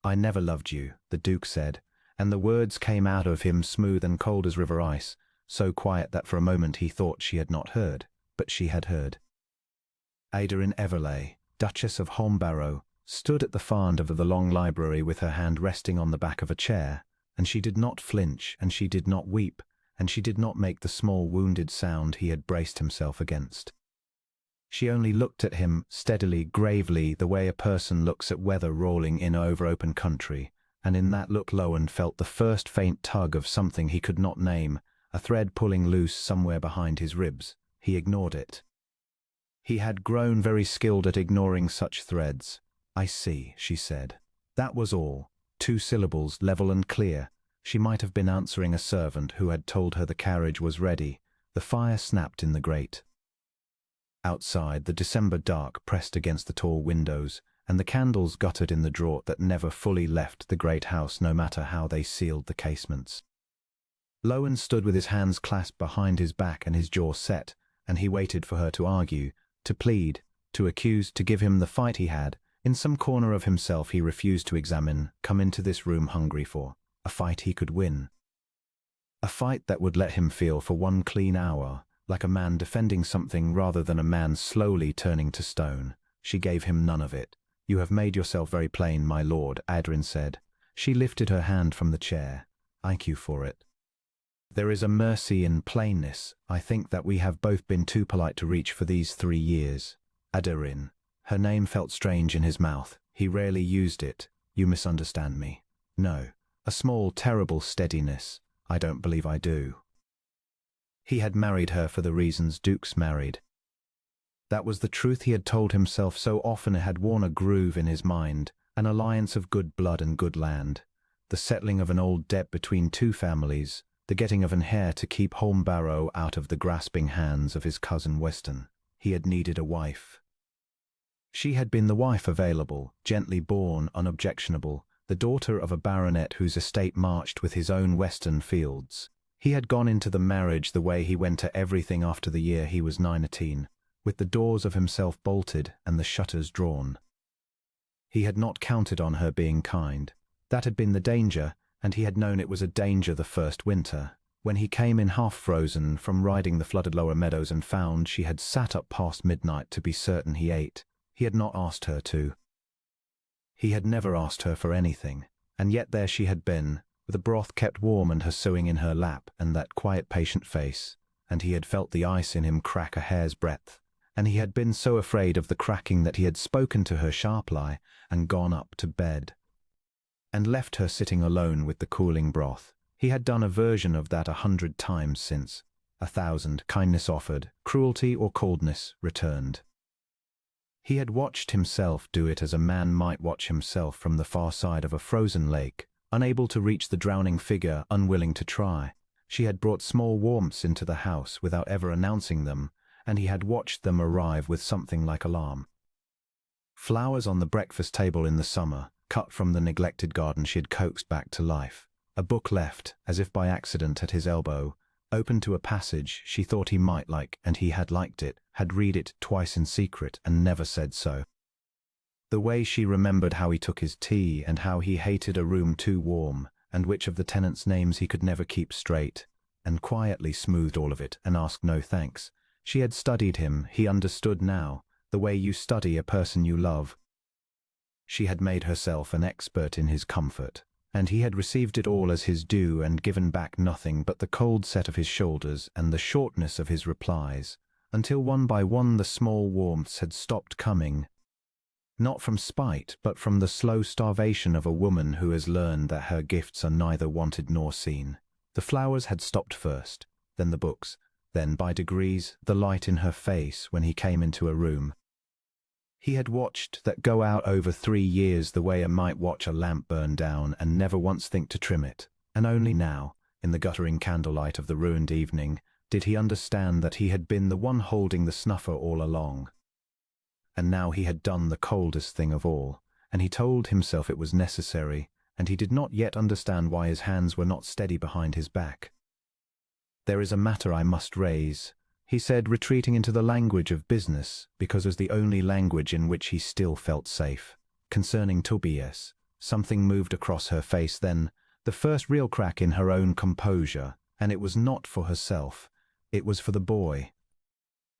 "I never loved you," the Duke said, and the words came out of him smooth and cold as river ice, so quiet that for a moment he thought she had not heard, but she had heard. Ada in Everleigh, Duchess of Holmbarrow, stood at the far end of the long library with her hand resting on the back of a chair, and she did not flinch, and she did not weep, and she did not make the small wounded sound he had braced himself against. She only looked at him steadily, gravely, the way a person looks at weather rolling in over open country, and in that look Lowen felt the first faint tug of something he could not name, a thread pulling loose somewhere behind his ribs. He ignored it. He had grown very skilled at ignoring such threads. "I see," she said. That was all. 2 syllables, level and clear. She might have been answering a servant who had told her the carriage was ready. The fire snapped in the grate. Outside, the December dark pressed against the tall windows, and the candles guttered in the draught that never fully left the great house no matter how they sealed the casements. Lowen stood with his hands clasped behind his back and his jaw set, and he waited for her to argue, to plead, to accuse, to give him the fight he had, in some corner of himself he refused to examine, come into this room hungry for, a fight he could win. A fight that would let him feel for 1 clean hour, like a man defending something rather than a man slowly turning to stone. She gave him none of it. "You have made yourself very plain, my lord," Adrien said. She lifted her hand from the chair. "Thank you for it. There is a mercy in plainness. I think that we have both been too polite to reach for these 3 years. Adrien." Her name felt strange in his mouth. He rarely used it. "You misunderstand me." "No." A small, terrible steadiness. "I don't believe I do." He had married her for the reasons dukes married. That was the truth he had told himself so often. It had worn a groove in his mind, an alliance of good blood and good land, the settling of an old debt between 2 families, the getting of an heir to keep Holmbarrow out of the grasping hands of his cousin Weston. He had needed a wife. She had been the wife available, gently born, unobjectionable, the daughter of a baronet whose estate marched with his own western fields. He had gone into the marriage the way he went to everything after the year he was 19, with the doors of himself bolted and the shutters drawn. He had not counted on her being kind. That had been the danger, and he had known it was a danger the first winter, when he came in half-frozen from riding the flooded lower meadows and found she had sat up past midnight to be certain he ate. He had not asked her to. He had never asked her for anything, and yet there she had been, with the broth kept warm and her sewing in her lap and that quiet patient face, and he had felt the ice in him crack a hair's breadth, and he had been so afraid of the cracking that he had spoken to her sharply and gone up to bed, and left her sitting alone with the cooling broth. He had done a version of that 100 times since, 1,000, kindness offered, cruelty or coldness returned. He had watched himself do it as a man might watch himself from the far side of a frozen lake, unable to reach the drowning figure, unwilling to try. She had brought small warmths into the house without ever announcing them, and he had watched them arrive with something like alarm. Flowers on the breakfast table in the summer, cut from the neglected garden she had coaxed back to life. A book left, as if by accident, at his elbow, open to a passage she thought he might like, and he had liked it, had read it twice in secret and never said so. The way she remembered how he took his tea and how he hated a room too warm, and which of the tenants' names he could never keep straight, and quietly smoothed all of it and asked no thanks. She had studied him, he understood now, the way you study a person you love. She had made herself an expert in his comfort, and he had received it all as his due and given back nothing but the cold set of his shoulders and the shortness of his replies, until one by one the small warmths had stopped coming, not from spite, but from the slow starvation of a woman who has learned that her gifts are neither wanted nor seen. The flowers had stopped first, then the books, then, by degrees, the light in her face when he came into a room. He had watched that go out over 3 years the way a might watch a lamp burn down and never once think to trim it, and only now, in the guttering candlelight of the ruined evening, did he understand that he had been the one holding the snuffer all along. And now he had done the coldest thing of all, and he told himself it was necessary, and he did not yet understand why his hands were not steady behind his back. "There is a matter I must raise," he said, retreating into the language of business, because it was the only language in which he still felt safe, "concerning Tobias. Something moved across her face then, the first real crack in her own composure, and it was not for herself. It was for the boy.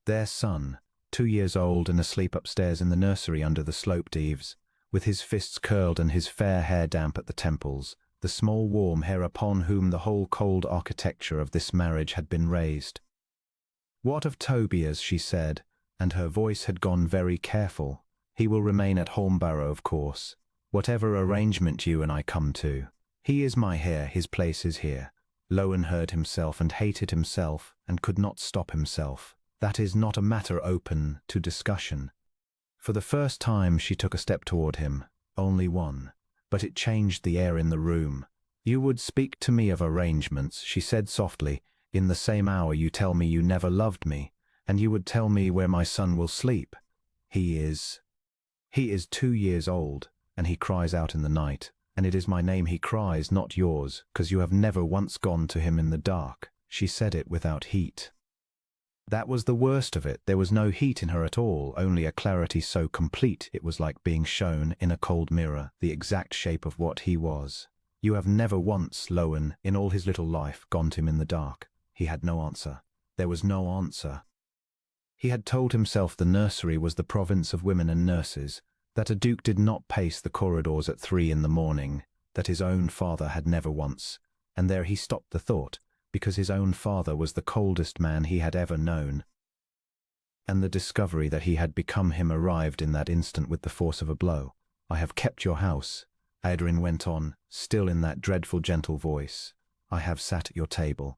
Their son, 2 years old and asleep upstairs in the nursery under the sloped eaves, with his fists curled and his fair hair damp at the temples, the small warm hair upon whom the whole cold architecture of this marriage had been raised. "What of Tobias?" she said, and her voice had gone very careful. "He will remain at Holmbarrow, of course, whatever arrangement you and I come to. He is my heir, his place is here." Lowen heard himself and hated himself and could not stop himself. That is not a matter open to discussion. For the first time she took a step toward him, only one, but it changed the air in the room. "You would speak to me of arrangements," she said softly. "In the same hour you tell me you never loved me, and you would tell me where my son will sleep. He is 2 years old, and he cries out in the night, and it is my name he cries, not yours, 'cause you have never once gone to him in the dark." She said it without heat. That was the worst of it. There was no heat in her at all, only a clarity so complete it was like being shown in a cold mirror the exact shape of what he was. "You have never once, Lowen, in all his little life, gone to him in the dark." He had no answer. There was no answer. He had told himself the nursery was the province of women and nurses, that a duke did not pace the corridors at 3 in the morning, that his own father had never once, and there he stopped the thought, because his own father was the coldest man he had ever known. And the discovery that he had become him arrived in that instant with the force of a blow. "I have kept your house," Adrian went on, still in that dreadful gentle voice. "I have sat at your table.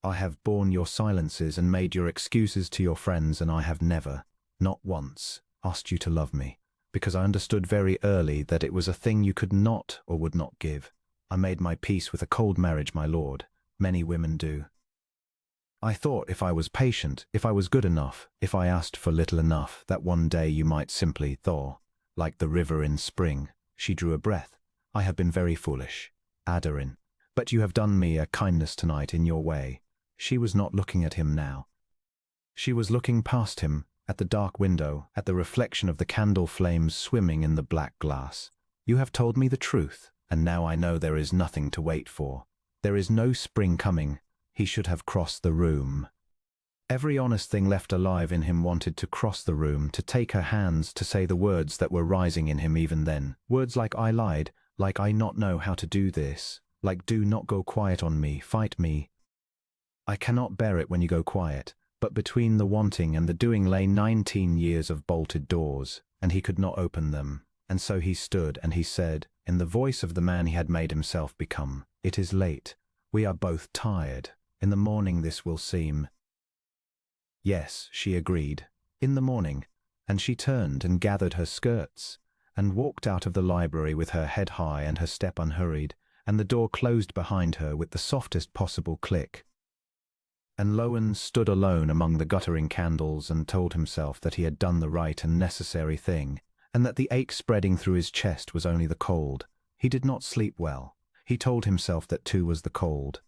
I have borne your silences and made your excuses to your friends, and I have never, not once, asked you to love me, because I understood very early that it was a thing you could not or would not give. I made my peace with a cold marriage, my lord. Many women do. I thought if I was patient, if I was good enough, if I asked for little enough, that one day you might simply thaw, like the river in spring." She drew a breath. "I have been very foolish, Adarin, but you have done me a kindness tonight in your way." She was not looking at him now. She was looking past him, at the dark window, at the reflection of the candle flames swimming in the black glass. "You have told me the truth, and now I know there is nothing to wait for. There is no spring coming." He should have crossed the room. Every honest thing left alive in him wanted to cross the room, to take her hands, to say the words that were rising in him even then. Words like "I lied," like "I not know how to do this," like "Do not go quiet on me, fight me. I cannot bear it when you go quiet." But between the wanting and the doing lay 19 years of bolted doors, and he could not open them. And so he stood and he said, in the voice of the man he had made himself become, "It is late. We are both tired. In the morning this will seem—" "Yes," she agreed, "in the morning." And she turned and gathered her skirts, and walked out of the library with her head high and her step unhurried, and the door closed behind her with the softest possible click. And Lowen stood alone among the guttering candles and told himself that he had done the right and necessary thing, and that the ache spreading through his chest was only the cold. He did not sleep well. He told himself that too was the cold.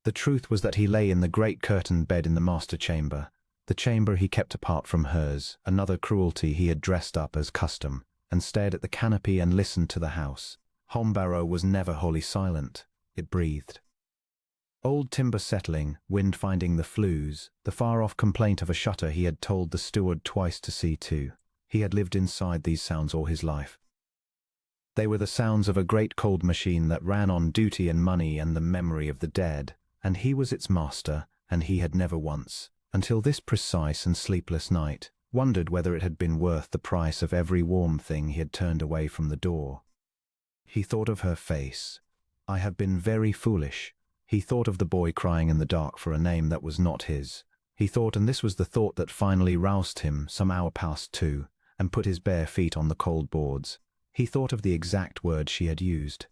The truth was that he lay in the great curtained bed in the master chamber, the chamber he kept apart from hers, another cruelty he had dressed up as custom, and stared at the canopy and listened to the house. Holmbarrow was never wholly silent. It breathed. Old timber settling, wind finding the flues, the far-off complaint of a shutter he had told the steward twice to see to. He had lived inside these sounds all his life. They were the sounds of a great cold machine that ran on duty and money and the memory of the dead, and he was its master, and he had never once, until this precise and sleepless night, wondered whether it had been worth the price of every warm thing he had turned away from the door. He thought of her face. "I have been very foolish." He thought of the boy crying in the dark for a name that was not his. He thought, and this was the thought that finally roused him some hour past 2, and put his bare feet on the cold boards. He thought of the exact word she had used.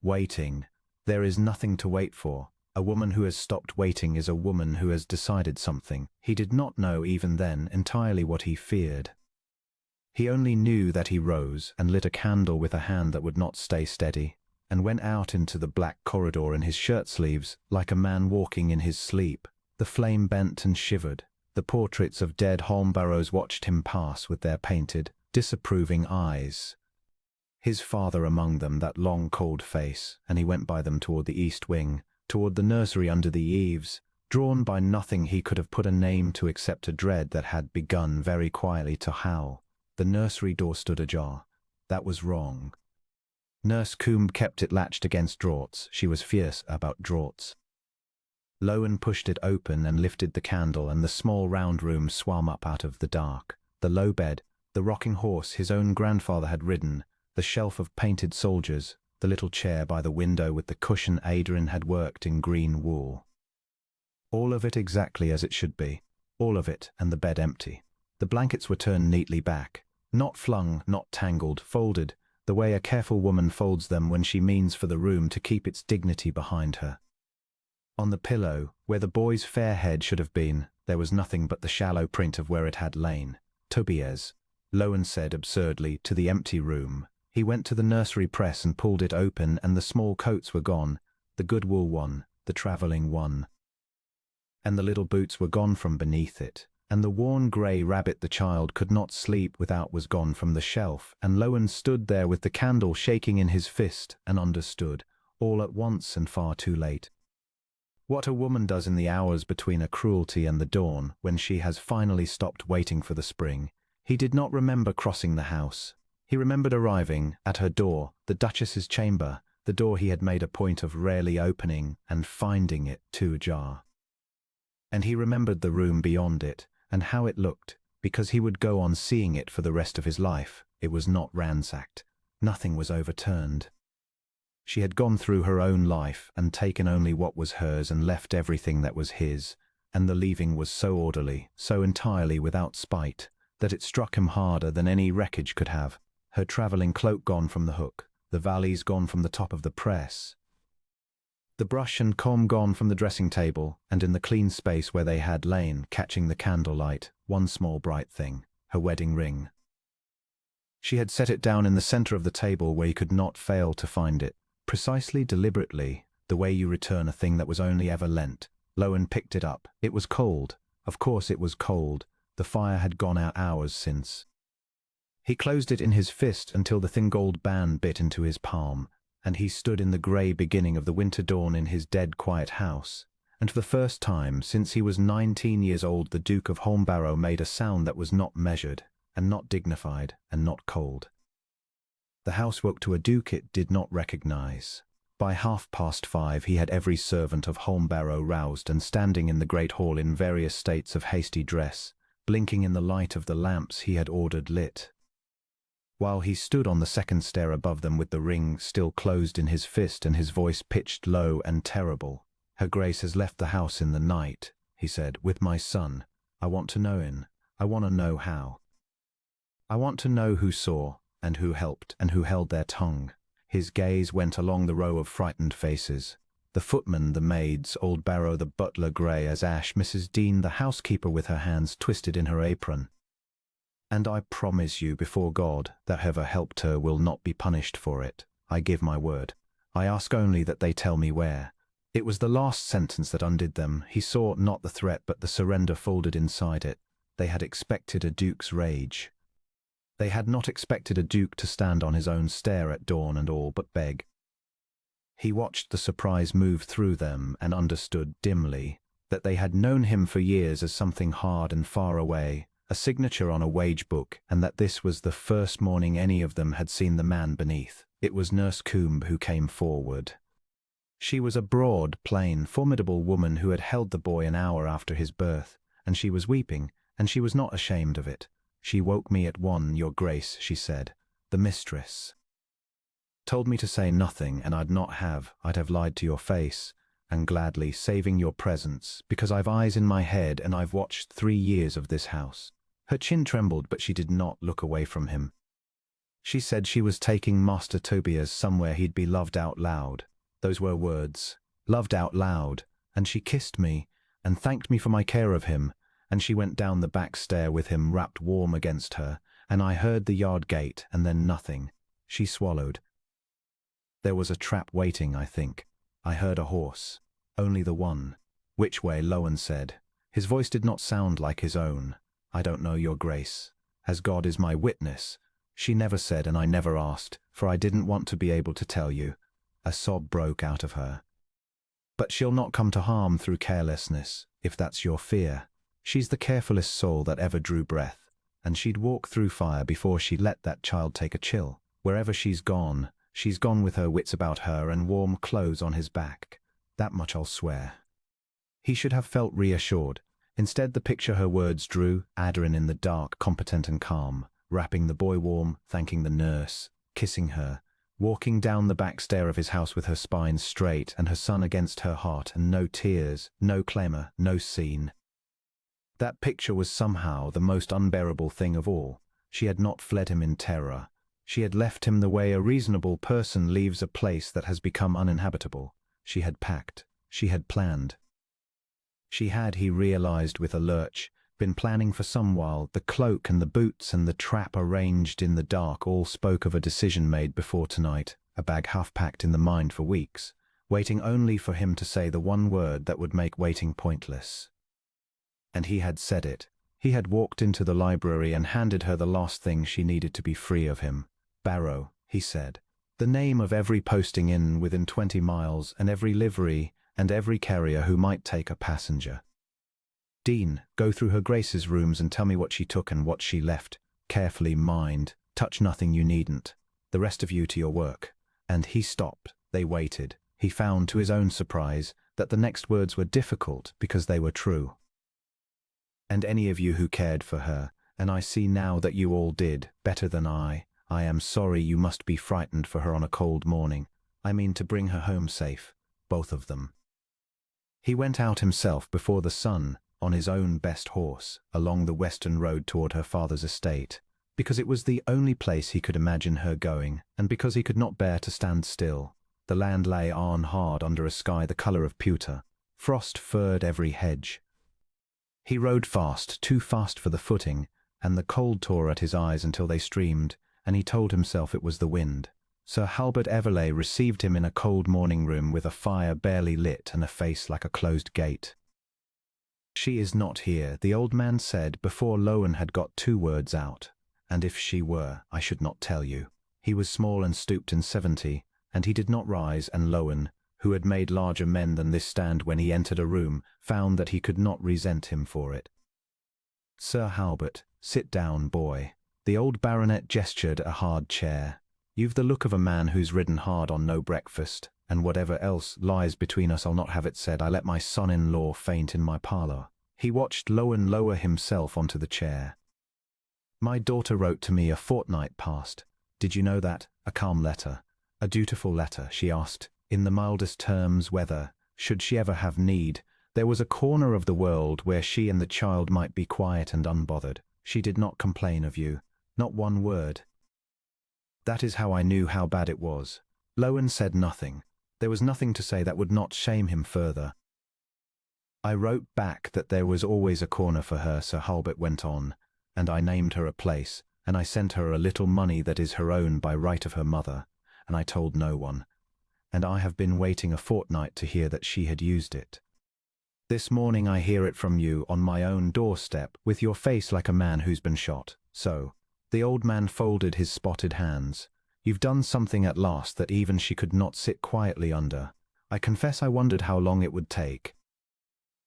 Waiting. There is nothing to wait for. A woman who has stopped waiting is a woman who has decided something. He did not know even then entirely what he feared. He only knew that he rose and lit a candle with a hand that would not stay steady, and went out into the black corridor in his shirt-sleeves, like a man walking in his sleep. The flame bent and shivered. The portraits of dead Holmbarrows watched him pass with their painted, disapproving eyes. His father among them, that long cold face, and he went by them toward the east wing, toward the nursery under the eaves, drawn by nothing he could have put a name to except a dread that had begun very quietly to howl. The nursery door stood ajar. That was wrong. Nurse Coombe kept it latched against draughts. She was fierce about draughts. Lowen pushed it open and lifted the candle, and the small round room swam up out of the dark. The low bed, the rocking horse his own grandfather had ridden, the shelf of painted soldiers, the little chair by the window with the cushion Adrian had worked in green wool. All of it exactly as it should be. All of it, and the bed empty. The blankets were turned neatly back. Not flung, not tangled, folded, the way a careful woman folds them when she means for the room to keep its dignity behind her. On the pillow, where the boy's fair head should have been, there was nothing but the shallow print of where it had lain. Tobias, Lowen said absurdly, to the empty room. He went to the nursery press and pulled it open, and the small coats were gone, the good wool one, the travelling one. And the little boots were gone from beneath it, and the worn grey rabbit the child could not sleep without was gone from the shelf, and Lowen stood there with the candle shaking in his fist, and understood, all at once and far too late. What a woman does in the hours between a cruelty and the dawn, when she has finally stopped waiting for the spring. He did not remember crossing the house. He remembered arriving at her door, the Duchess's chamber, the door he had made a point of rarely opening, and finding it too ajar. And he remembered the room beyond it, and how it looked, because he would go on seeing it for the rest of his life. It was not ransacked. Nothing was overturned. She had gone through her own life and taken only what was hers and left everything that was his, and the leaving was so orderly, so entirely without spite, that it struck him harder than any wreckage could have. Her travelling cloak gone from the hook, the valise gone from the top of the press, the brush and comb gone from the dressing table, and in the clean space where they had lain, catching the candlelight, one small bright thing, her wedding ring. She had set it down in the centre of the table where he could not fail to find it, precisely, deliberately, the way you return a thing that was only ever lent. Lowen picked it up. It was cold. Of course it was cold. The fire had gone out hours since. He closed it in his fist until the thin gold band bit into his palm, and he stood in the grey beginning of the winter dawn in his dead quiet house, and for the first time since he was 19 years old the Duke of Holmbarrow made a sound that was not measured, and not dignified, and not cold. The house woke to a duke it did not recognize. By 5:30 he had every servant of Holmbarrow roused and standing in the great hall in various states of hasty dress, blinking in the light of the lamps he had ordered lit. While he stood on the second stair above them with the ring still closed in his fist and his voice pitched low and terrible. "Her Grace has left the house in the night," he said, "with my son. I want to know in. I want to know how. I want to know who saw, and who helped, and who held their tongue." His gaze went along the row of frightened faces. The footman, the maids, old Barrow, the butler grey as ash, Mrs. Dean, the housekeeper with her hands twisted in her apron. "And I promise you before God that whoever helped her will not be punished for it. I give my word. I ask only that they tell me where." It was the last sentence that undid them. He saw not the threat but the surrender folded inside it. They had expected a duke's rage. They had not expected a duke to stand on his own stair at dawn and all but beg. He watched the surprise move through them and understood dimly that they had known him for years as something hard and far away, a signature on a wage book, and that this was the first morning any of them had seen the man beneath. It was Nurse Coombe who came forward. She was a broad, plain, formidable woman who had held the boy an hour after his birth, and she was weeping, and she was not ashamed of it. "She woke me at 1, Your Grace," she said. "The mistress told me to say nothing, and I'd have lied to your face, and gladly, saving your presence, because I've eyes in my head and I've watched 3 years of this house." Her chin trembled, but she did not look away from him. She said she was taking Master Tobias somewhere he'd be loved out loud. Those were words, loved out loud, and she kissed me, and thanked me for my care of him, and she went down the back stair with him wrapped warm against her, and I heard the yard gate, and then nothing. She swallowed. There was a trap waiting, I think. I heard a horse. Only the one. "Which way?" Lowen said. His voice did not sound like his own. "I don't know, Your Grace. As God is my witness." She never said, and I never asked, for I didn't want to be able to tell you." A sob broke out of her. "But she'll not come to harm through carelessness, if that's your fear. She's the carefulest soul that ever drew breath, and she'd walk through fire before she'd let that child take a chill. Wherever she's gone with her wits about her and warm clothes on his back. That much I'll swear." He should have felt reassured. Instead, the picture her words drew, Adrian in the dark, competent and calm, wrapping the boy warm, thanking the nurse, kissing her, walking down the back stair of his house with her spine straight and her son against her heart, and no tears, no clamour, no scene. That picture was somehow the most unbearable thing of all. She had not fled him in terror. She had left him the way a reasonable person leaves a place that has become uninhabitable. She had packed. She had planned. She had, he realized with a lurch, been planning for some while. The cloak and the boots and the trap arranged in the dark all spoke of a decision made before tonight, a bag half-packed in the mind for weeks, waiting only for him to say the one word that would make waiting pointless. And he had said it. He had walked into the library and handed her the last thing she needed to be free of him. "Barrow," he said. The name of every posting inn within 20 miles and every livery and every carrier who might take a passenger. "Dean, go through her Grace's rooms and tell me what she took and what she left. Carefully, mind. Touch nothing you needn't. The rest of you to your work." And he stopped. They waited. He found, to his own surprise, that the next words were difficult because they were true. "And any of you who cared for her, and I see now that you all did, better than I am sorry you must be frightened for her on a cold morning. I mean to bring her home safe, both of them." He went out himself before the sun, on his own best horse, along the western road toward her father's estate, because it was the only place he could imagine her going, and because he could not bear to stand still. The land lay on hard under a sky the colour of pewter. Frost furred every hedge. He rode fast, too fast for the footing, and the cold tore at his eyes until they streamed, and he told himself it was the wind. Sir Halbert Everleigh received him in a cold morning room with a fire barely lit and a face like a closed gate. "She is not here," the old man said before Lowen had got 2 words out. "And if she were, I should not tell you." He was small and stooped in 70, and he did not rise, and Lowen, who had made larger men than this stand when he entered a room, found that he could not resent him for it. "Sir Halbert, sit down, boy." The old baronet gestured a hard chair. "You've the look of a man who's ridden hard on no breakfast, and whatever else lies between us I'll not have it said I let my son-in-law faint in my parlour." He watched Lowen lower himself onto the chair. "My daughter wrote to me a fortnight past. Did you know that? A calm letter. A dutiful letter," she asked, in the mildest terms, whether, should she ever have need, there was a corner of the world where she and the child might be quiet and unbothered. "She did not complain of you. Not one word." "That is how I knew how bad it was." Lowen said nothing. There was nothing to say that would not shame him further. "I wrote back that there was always a corner for her," Sir Halbert went on, "and I named her a place, and I sent her a little money that is her own by right of her mother, and I told no one. And I have been waiting a fortnight to hear that she had used it. This morning I hear it from you on my own doorstep, with your face like a man who's been shot. So," the old man folded his spotted hands, "you've done something at last that even she could not sit quietly under. I confess I wondered how long it would take."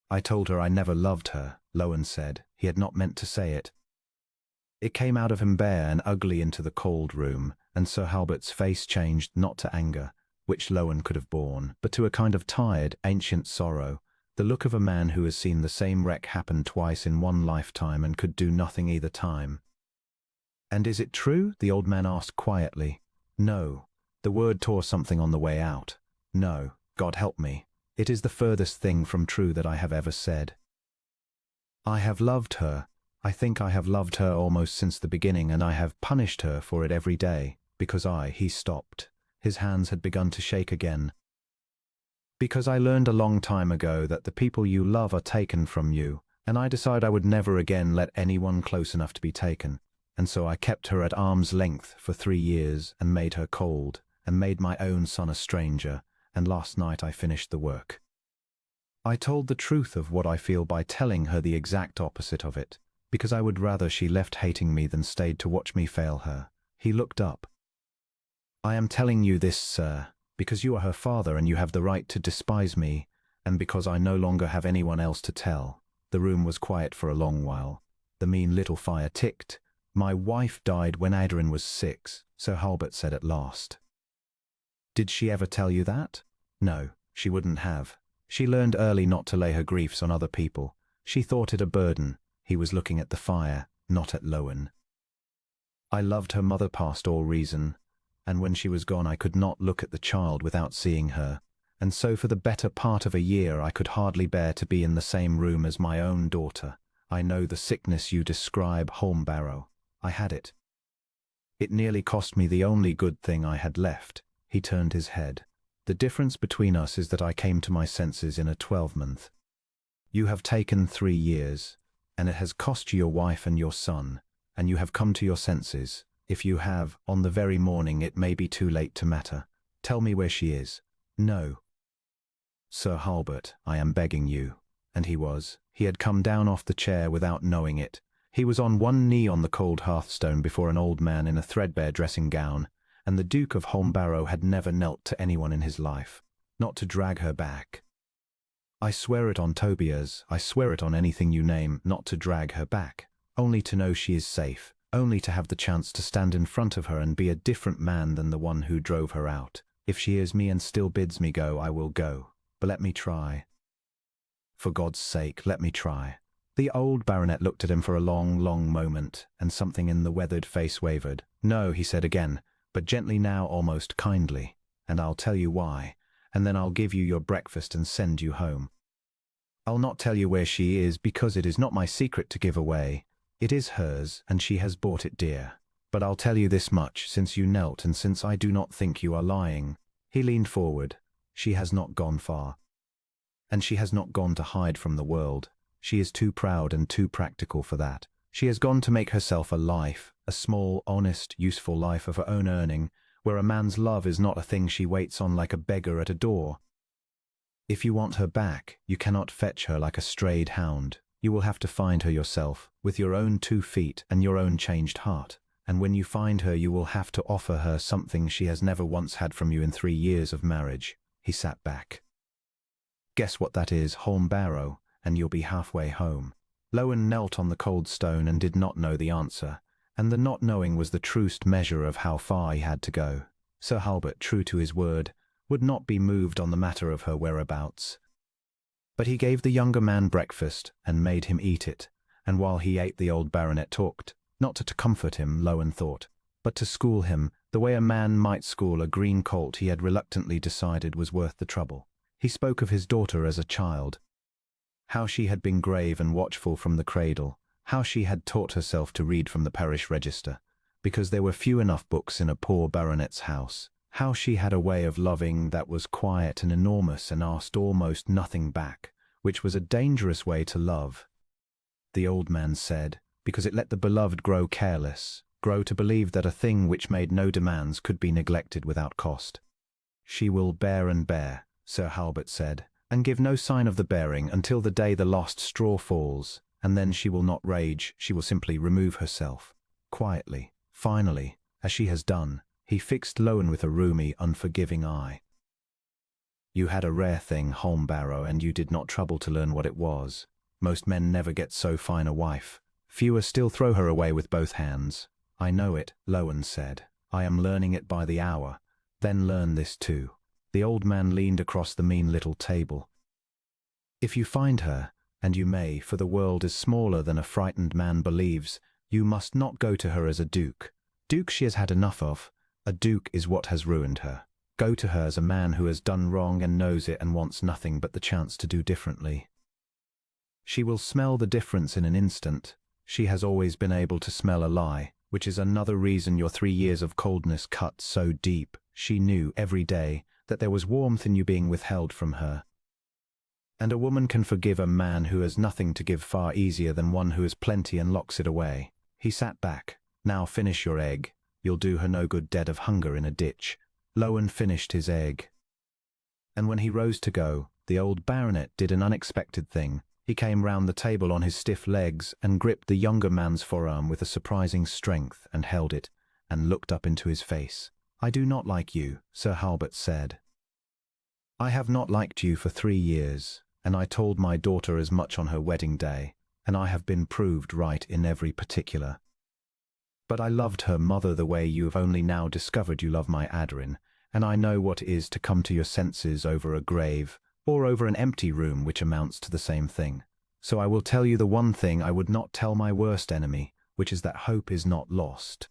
"I told her I never loved her," Lowen said. He had not meant to say it. It came out of him bare and ugly into the cold room, and Sir Halbert's face changed not to anger, which Lowen could have borne, but to a kind of tired, ancient sorrow, the look of a man who has seen the same wreck happen twice in one lifetime and could do nothing either time. "And is it true?" the old man asked quietly. "No." The word tore something on the way out. "No, God help me. It is the furthest thing from true that I have ever said. I have loved her. I think I have loved her almost since the beginning, and I have punished her for it every day, because he stopped. His hands had begun to shake again. "Because I learned a long time ago that the people you love are taken from you, and I decided I would never again let anyone close enough to be taken. And so I kept her at arm's length for 3 years, and made her cold, and made my own son a stranger, and last night I finished the work. I told the truth of what I feel by telling her the exact opposite of it, because I would rather she left hating me than stayed to watch me fail her." He looked up. I am telling you this, sir, because you are her father and you have the right to despise me, and because I no longer have anyone else to tell. The room was quiet for a long while. The mean little fire ticked. My wife died when Adrian was 6, Sir Halbert said at last. Did she ever tell you that? No, she wouldn't have. She learned early not to lay her griefs on other people. She thought it a burden. He was looking at the fire, not at Lowen. I loved her mother past all reason, and when she was gone I could not look at the child without seeing her, and so for the better part of a year I could hardly bear to be in the same room as my own daughter. I know the sickness you describe, Holmbarrow. I had it. It nearly cost me the only good thing I had left. He turned his head. The difference between us is that I came to my senses in a 12-month. You have taken 3 years, and it has cost you your wife and your son, and you have come to your senses. If you have, on the very morning, it may be too late to matter. Tell me where she is. No. Sir Halbert, I am begging you. And he was. He had come down off the chair without knowing it. He was on one knee on the cold hearthstone before an old man in a threadbare dressing gown, and the Duke of Holmbarrow had never knelt to anyone in his life, not to drag her back. I swear it on Tobias, I swear it on anything you name, not to drag her back, only to know she is safe, only to have the chance to stand in front of her and be a different man than the one who drove her out. If she hears me and still bids me go, I will go, but let me try. For God's sake, let me try. The old baronet looked at him for a long, long moment, and something in the weathered face wavered. No, he said again, but gently now, almost kindly, and I'll tell you why, and then I'll give you your breakfast and send you home. I'll not tell you where she is, because it is not my secret to give away. It is hers, and she has bought it dear. But I'll tell you this much, since you knelt and since I do not think you are lying. He leaned forward. She has not gone far. And she has not gone to hide from the world. She is too proud and too practical for that. She has gone to make herself a life, a small, honest, useful life of her own earning, where a man's love is not a thing she waits on like a beggar at a door. If you want her back, you cannot fetch her like a strayed hound. You will have to find her yourself, with your own 2 feet and your own changed heart. And when you find her, you will have to offer her something she has never once had from you in 3 years of marriage. He sat back. Guess what that is, Holmbarrow, and you'll be halfway home. Lowen knelt on the cold stone and did not know the answer, and the not knowing was the truest measure of how far he had to go. Sir Halbert, true to his word, would not be moved on the matter of her whereabouts. But he gave the younger man breakfast and made him eat it, and while he ate the old baronet talked, not to comfort him, Lowen thought, but to school him, the way a man might school a green colt he had reluctantly decided was worth the trouble. He spoke of his daughter as a child, how she had been grave and watchful from the cradle, how she had taught herself to read from the parish register, because there were few enough books in a poor baronet's house, how she had a way of loving that was quiet and enormous and asked almost nothing back, which was a dangerous way to love. The old man said, because it let the beloved grow careless, grow to believe that a thing which made no demands could be neglected without cost. She will bear and bear, Sir Halbert said, and give no sign of the bearing until the day the last straw falls, and then she will not rage, she will simply remove herself. Quietly, finally, as she has done, he fixed Lowen with a rheumy, unforgiving eye. You had a rare thing, Holmbarrow, and you did not trouble to learn what it was. Most men never get so fine a wife. Fewer still throw her away with both hands. I know it, Lowen said. I am learning it by the hour. Then learn this too. The old man leaned across the mean little table. If you find her, and you may, for the world is smaller than a frightened man believes, you must not go to her as a duke. Duke she has had enough of. A duke is what has ruined her. Go to her as a man who has done wrong and knows it and wants nothing but the chance to do differently. She will smell the difference in an instant. She has always been able to smell a lie, which is another reason your 3 years of coldness cut so deep. She knew every day that there was warmth in you being withheld from her. And a woman can forgive a man who has nothing to give far easier than one who has plenty and locks it away. He sat back. Now finish your egg. You'll do her no good dead of hunger in a ditch. Lowen finished his egg. And when he rose to go, the old baronet did an unexpected thing. He came round the table on his stiff legs and gripped the younger man's forearm with a surprising strength and held it, and looked up into his face. "I do not like you," Sir Halbert said. "I have not liked you for 3 years, and I told my daughter as much on her wedding day, and I have been proved right in every particular. But I loved her mother the way you have only now discovered you love my Aderin, and I know what it is to come to your senses over a grave, or over an empty room which amounts to the same thing. So I will tell you the one thing I would not tell my worst enemy, which is that hope is not lost.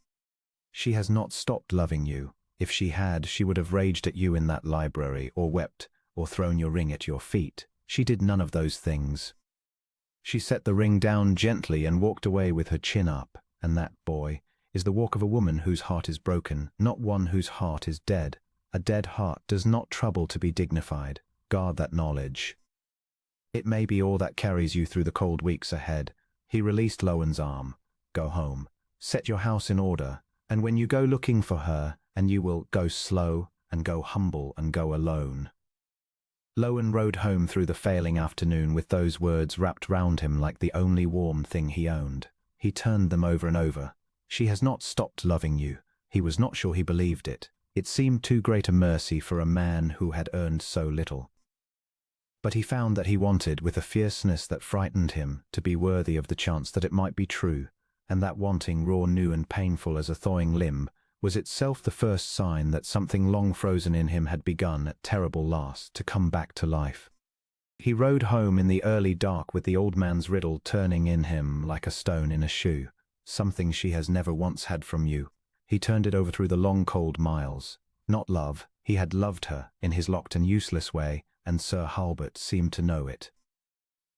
She has not stopped loving you. If she had, she would have raged at you in that library, or wept, or thrown your ring at your feet. She did none of those things. She set the ring down gently and walked away with her chin up, and that, boy, is the walk of a woman whose heart is broken, not one whose heart is dead. A dead heart does not trouble to be dignified. Guard that knowledge. It may be all that carries you through the cold weeks ahead." He released Lowen's arm. "Go home. Set your house in order, and when you go looking for her, and you will go slow, and go humble, and go alone." Lowen rode home through the failing afternoon with those words wrapped round him like the only warm thing he owned. He turned them over and over. She has not stopped loving you. He was not sure he believed it. It seemed too great a mercy for a man who had earned so little. But he found that he wanted, with a fierceness that frightened him, to be worthy of the chance that it might be true, and that wanting, raw, new and painful as a thawing limb, was itself the first sign that something long frozen in him had begun, at terrible last, to come back to life. He rode home in the early dark with the old man's riddle turning in him like a stone in a shoe. Something she has never once had from you. He turned it over through the long cold miles. Not love. He had loved her, in his locked and useless way, and Sir Halbert seemed to know it.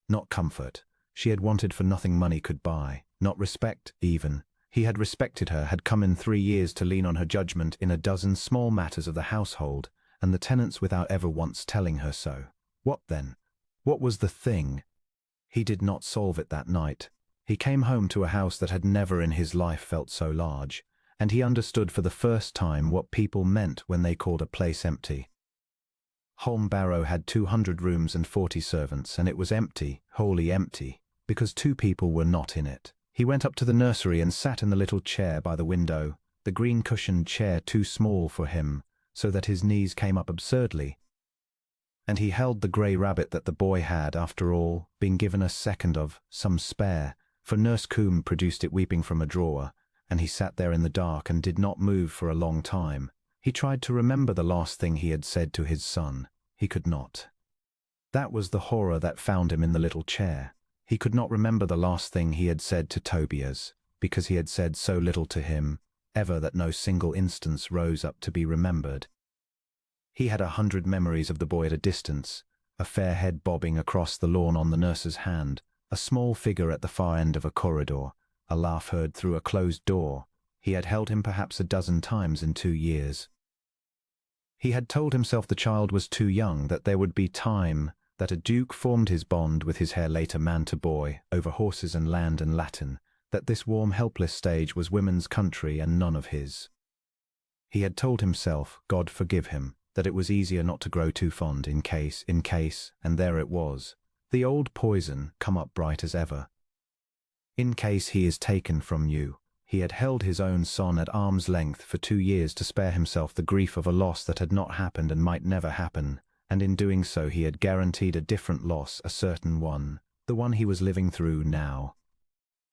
Not comfort. She had wanted for nothing money could buy. Not respect, even. He had respected her, had come in 3 years to lean on her judgment in a dozen small matters of the household, and the tenants without ever once telling her so. What then? What was the thing? He did not solve it that night. He came home to a house that had never in his life felt so large, and he understood for the first time what people meant when they called a place empty. Holm Barrow had 200 rooms and 40 servants, and it was empty, wholly empty, because 2 people were not in it. He went up to the nursery and sat in the little chair by the window, the green-cushioned chair too small for him, so that his knees came up absurdly. And he held the grey rabbit that the boy had, after all, been given a second of, some spare, for Nurse Combe produced it weeping from a drawer, and he sat there in the dark and did not move for a long time. He tried to remember the last thing he had said to his son. He could not. That was the horror that found him in the little chair. He could not remember the last thing he had said to Tobias, because he had said so little to him, ever that no single instance rose up to be remembered. He had 100 memories of the boy at a distance, a fair head bobbing across the lawn on the nurse's hand, a small figure at the far end of a corridor, a laugh heard through a closed door. He had held him perhaps a dozen times in 2 years. He had told himself the child was too young, that there would be time, that a duke formed his bond with his heir later man to boy, over horses and land and Latin, that this warm helpless stage was women's country and none of his. He had told himself, God forgive him, that it was easier not to grow too fond in case, and there it was. The old poison, come up bright as ever. In case he is taken from you. He had held his own son at arm's length for 2 years to spare himself the grief of a loss that had not happened and might never happen, and in doing so he had guaranteed a different loss, a certain one, the one he was living through now.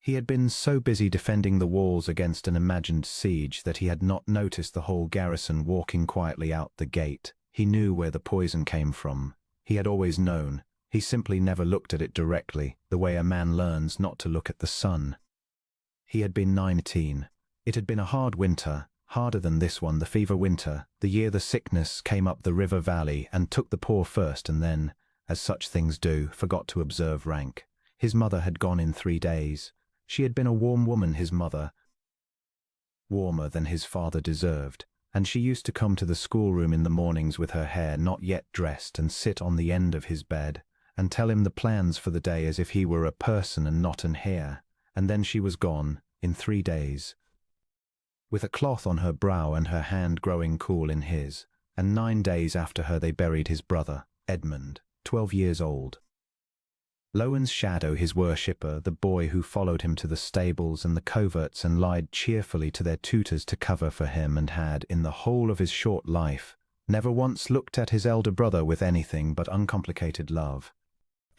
He had been so busy defending the walls against an imagined siege that he had not noticed the whole garrison walking quietly out the gate. He knew where the poison came from. He had always known. He simply never looked at it directly, the way a man learns not to look at the sun. He had been 19. It had been a hard winter, harder than this one, the fever winter, the year the sickness came up the river valley and took the poor first and then, as such things do, forgot to observe rank. His mother had gone in 3 days. She had been a warm woman, his mother, warmer than his father deserved, and she used to come to the schoolroom in the mornings with her hair not yet dressed and sit on the end of his bed and tell him the plans for the day as if he were a person and not an hare. And then she was gone, in 3 days, with a cloth on her brow and her hand growing cool in his, and 9 days after her they buried his brother, Edmund, 12 years old. Lowen's shadow, his worshipper, the boy who followed him to the stables and the coverts and lied cheerfully to their tutors to cover for him, and had, in the whole of his short life, never once looked at his elder brother with anything but uncomplicated love.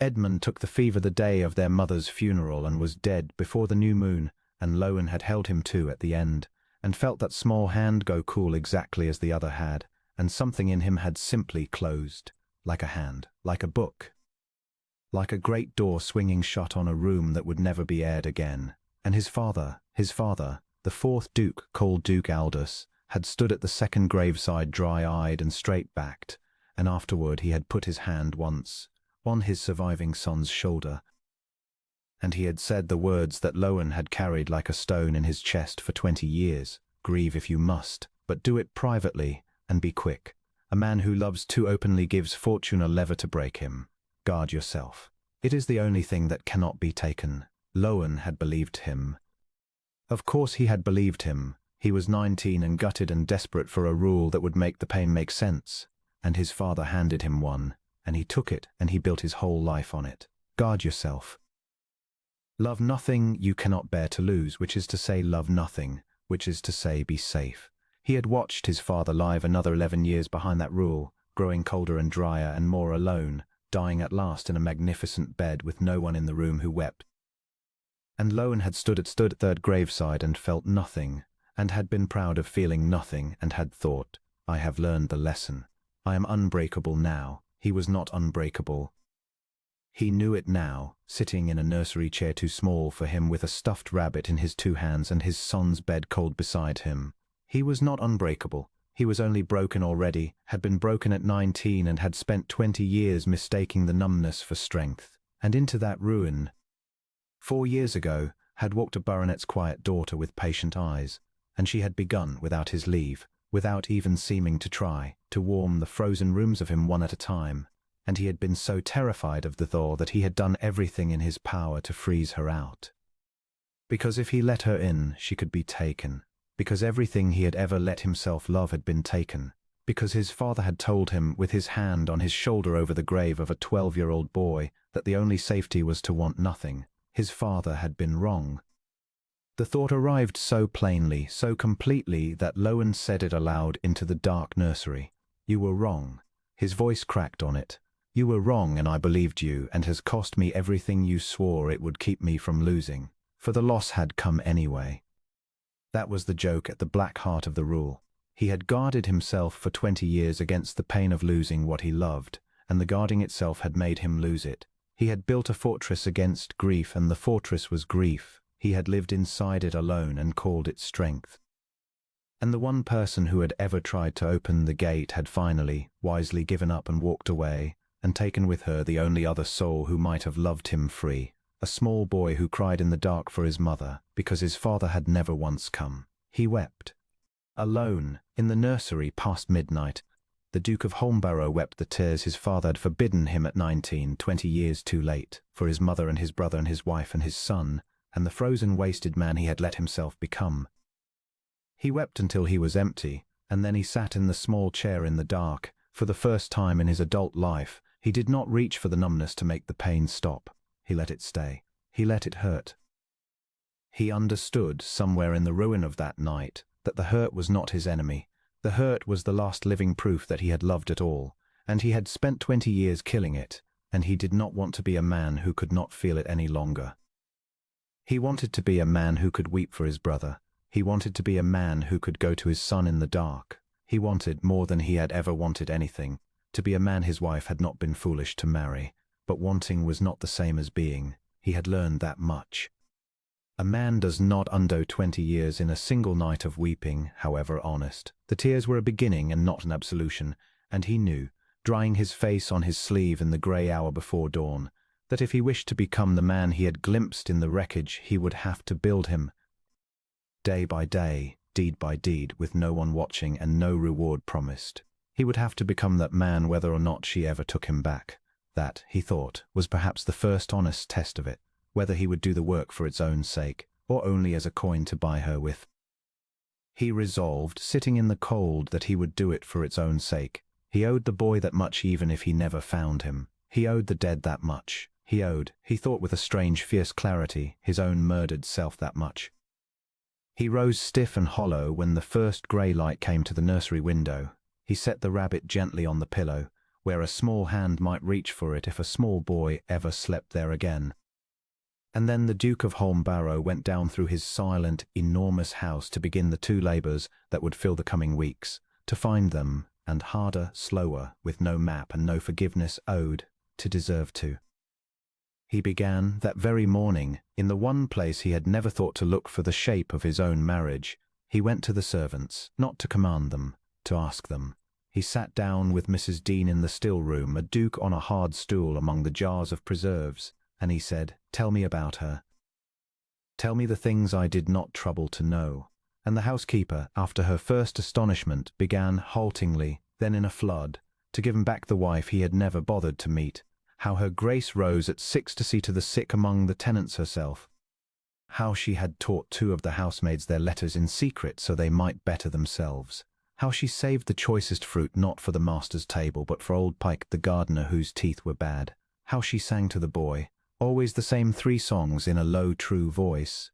Edmund took the fever the day of their mother's funeral and was dead before the new moon, and Lowen had held him too at the end, and felt that small hand go cool exactly as the other had, and something in him had simply closed, like a hand, like a book, like a great door swinging shut on a room that would never be aired again. And his father, the fourth Duke, called Duke Aldous, had stood at the second graveside dry-eyed and straight-backed, and afterward he had put his hand once on his surviving son's shoulder, and he had said the words that Lowen had carried like a stone in his chest for 20 years. Grieve if you must, but do it privately, and be quick. A man who loves too openly gives fortune a lever to break him. Guard yourself. It is the only thing that cannot be taken. Lowen had believed him. Of course he had believed him. He was 19 and gutted and desperate for a rule that would make the pain make sense. And his father handed him one, and he took it, and he built his whole life on it. Guard yourself. Love nothing you cannot bear to lose, which is to say love nothing, which is to say be safe. He had watched his father live another 11 years behind that rule, growing colder and drier and more alone, dying at last in a magnificent bed with no one in the room who wept. And Lowen had stood at third graveside and felt nothing, and had been proud of feeling nothing, and had thought, I have learned the lesson. I am unbreakable now. He was not unbreakable. He knew it now, sitting in a nursery chair too small for him with a stuffed rabbit in his 2 hands and his son's bed cold beside him. He was not unbreakable. He was only broken already, had been broken at 19 and had spent 20 years mistaking the numbness for strength. And into that ruin, 4 years ago, had walked a baronet's quiet daughter with patient eyes, and she had begun, without his leave, without even seeming to try, to warm the frozen rooms of him one at a time. And he had been so terrified of the thought that he had done everything in his power to freeze her out. Because if he let her in, she could be taken. Because everything he had ever let himself love had been taken. Because his father had told him, with his hand on his shoulder over the grave of a 12-year-old boy, that the only safety was to want nothing. His father had been wrong. The thought arrived so plainly, so completely, that Lowen said it aloud into the dark nursery. You were wrong. His voice cracked on it. You were wrong, and I believed you, and has cost me everything you swore it would keep me from losing. For the loss had come anyway. That was the joke at the black heart of the rule. He had guarded himself for 20 years against the pain of losing what he loved, and the guarding itself had made him lose it. He had built a fortress against grief, and the fortress was grief. He had lived inside it alone and called it strength. And the one person who had ever tried to open the gate had finally, wisely given up and walked away, and taken with her the only other soul who might have loved him free, a small boy who cried in the dark for his mother, because his father had never once come. He wept. Alone, in the nursery past midnight, the Duke of Holmbarrow wept the tears his father had forbidden him at 19, 20 years too late, for his mother and his brother and his wife and his son, and the frozen, wasted man he had let himself become. He wept until he was empty, and then he sat in the small chair in the dark. For the first time in his adult life, he did not reach for the numbness to make the pain stop. He let it stay. He let it hurt. He understood, somewhere in the ruin of that night, that the hurt was not his enemy. The hurt was the last living proof that he had loved at all, and he had spent 20 years killing it, and he did not want to be a man who could not feel it any longer. He wanted to be a man who could weep for his brother. He wanted to be a man who could go to his son in the dark. He wanted, more than he had ever wanted anything, to be a man his wife had not been foolish to marry. But wanting was not the same as being. He had learned that much. A man does not undo 20 years in a single night of weeping, however honest. The tears were a beginning and not an absolution, and he knew, drying his face on his sleeve in the grey hour before dawn, that if he wished to become the man he had glimpsed in the wreckage, he would have to build him, day by day, deed by deed, with no one watching and no reward promised. He would have to become that man whether or not she ever took him back. That, he thought, was perhaps the first honest test of it, whether he would do the work for its own sake, or only as a coin to buy her with. He resolved, sitting in the cold, that he would do it for its own sake. He owed the boy that much even if he never found him. He owed the dead that much. He thought with a strange, fierce clarity, his own murdered self that much. He rose stiff and hollow when the first grey light came to the nursery window. He set the rabbit gently on the pillow, where a small hand might reach for it if a small boy ever slept there again. And then the Duke of Holmbarrow went down through his silent, enormous house to begin the two labours that would fill the coming weeks, to find them, and harder, slower, with no map and no forgiveness owed, to deserve to. He began, that very morning, in the one place he had never thought to look for the shape of his own marriage. He went to the servants, not to command them, to ask them. He sat down with Mrs. Dean in the still room, a duke on a hard stool among the jars of preserves, and he said, "Tell me about her. Tell me the things I did not trouble to know." And the housekeeper, after her first astonishment, began haltingly, then in a flood, to give him back the wife he had never bothered to meet. How her Grace rose at 6 to see to the sick among the tenants herself. How she had taught 2 of the housemaids their letters in secret so they might better themselves. How she saved the choicest fruit not for the master's table but for old Pike the gardener whose teeth were bad. How she sang to the boy, always the same 3 songs in a low, true voice.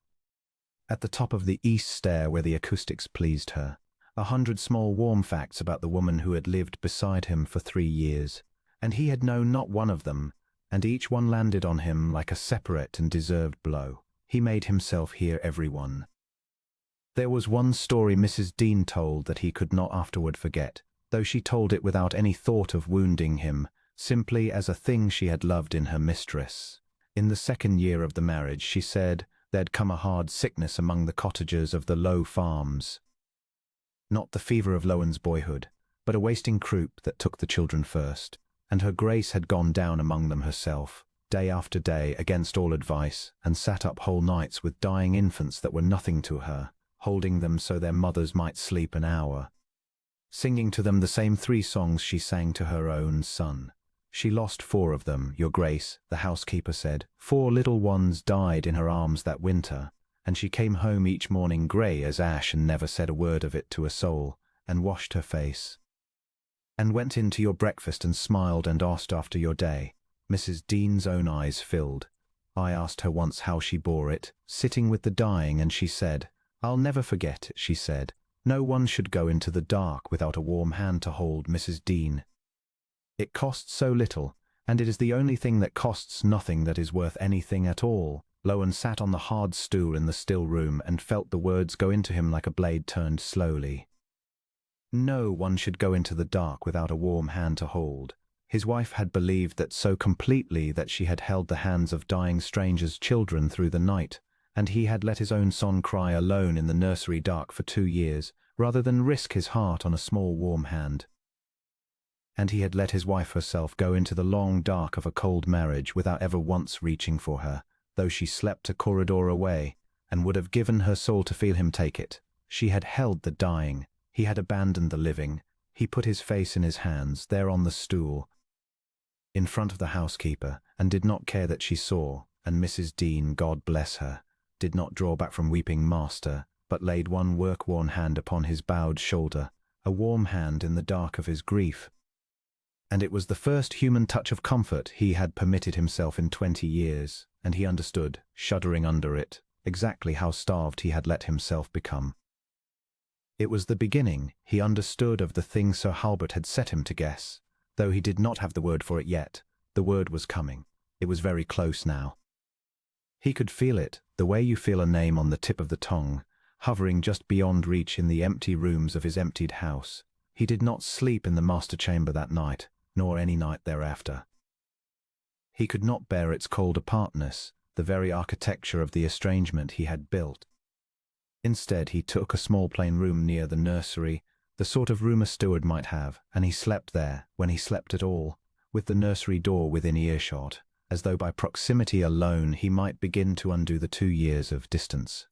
At the top of the east stair where the acoustics pleased her, 100 small warm facts about the woman who had lived beside him for 3 years. And he had known not one of them, and each one landed on him like a separate and deserved blow. He made himself hear every one. There was one story Mrs. Dean told that he could not afterward forget, though she told it without any thought of wounding him, simply as a thing she had loved in her mistress. In the 2nd year of the marriage, she said, there'd come a hard sickness among the cottagers of the Low Farms. Not the fever of Lowen's boyhood, but a wasting croup that took the children first. And her Grace had gone down among them herself, day after day, against all advice, and sat up whole nights with dying infants that were nothing to her, holding them so their mothers might sleep an hour, singing to them the same 3 songs she sang to her own son. She lost 4 of them, your Grace, the housekeeper said. 4 little ones died in her arms that winter, and she came home each morning grey as ash and never said a word of it to a soul, and washed her face, and went in to your breakfast and smiled and asked after your day. Mrs. Dean's own eyes filled. I asked her once how she bore it, sitting with the dying, and she said, "I'll never forget," she said. "No one should go into the dark without a warm hand to hold, Mrs. Dean. It costs so little, and it is the only thing that costs nothing that is worth anything at all." Lowen sat on the hard stool in the still room and felt the words go into him like a blade turned slowly. No one should go into the dark without a warm hand to hold. His wife had believed that so completely that she had held the hands of dying strangers' children through the night, and he had let his own son cry alone in the nursery dark for 2 years, rather than risk his heart on a small warm hand. And he had let his wife herself go into the long dark of a cold marriage without ever once reaching for her, though she slept a corridor away, and would have given her soul to feel him take it. She had held the dying. He had abandoned the living. He put his face in his hands, there on the stool, in front of the housekeeper, and did not care that she saw, and Mrs. Dean, God bless her, did not draw back from weeping master, but laid one work-worn hand upon his bowed shoulder, a warm hand in the dark of his grief. And it was the first human touch of comfort he had permitted himself in 20 years, and he understood, shuddering under it, exactly how starved he had let himself become. It was the beginning, he understood, of the thing Sir Halbert had set him to guess, though he did not have the word for it yet. The word was coming. It was very close now. He could feel it, the way you feel a name on the tip of the tongue, hovering just beyond reach in the empty rooms of his emptied house. He did not sleep in the master chamber that night, nor any night thereafter. He could not bear its cold apartness, the very architecture of the estrangement he had built. Instead, he took a small plain room near the nursery, the sort of room a steward might have, and he slept there, when he slept at all, with the nursery door within earshot, as though by proximity alone he might begin to undo the 2 years of distance.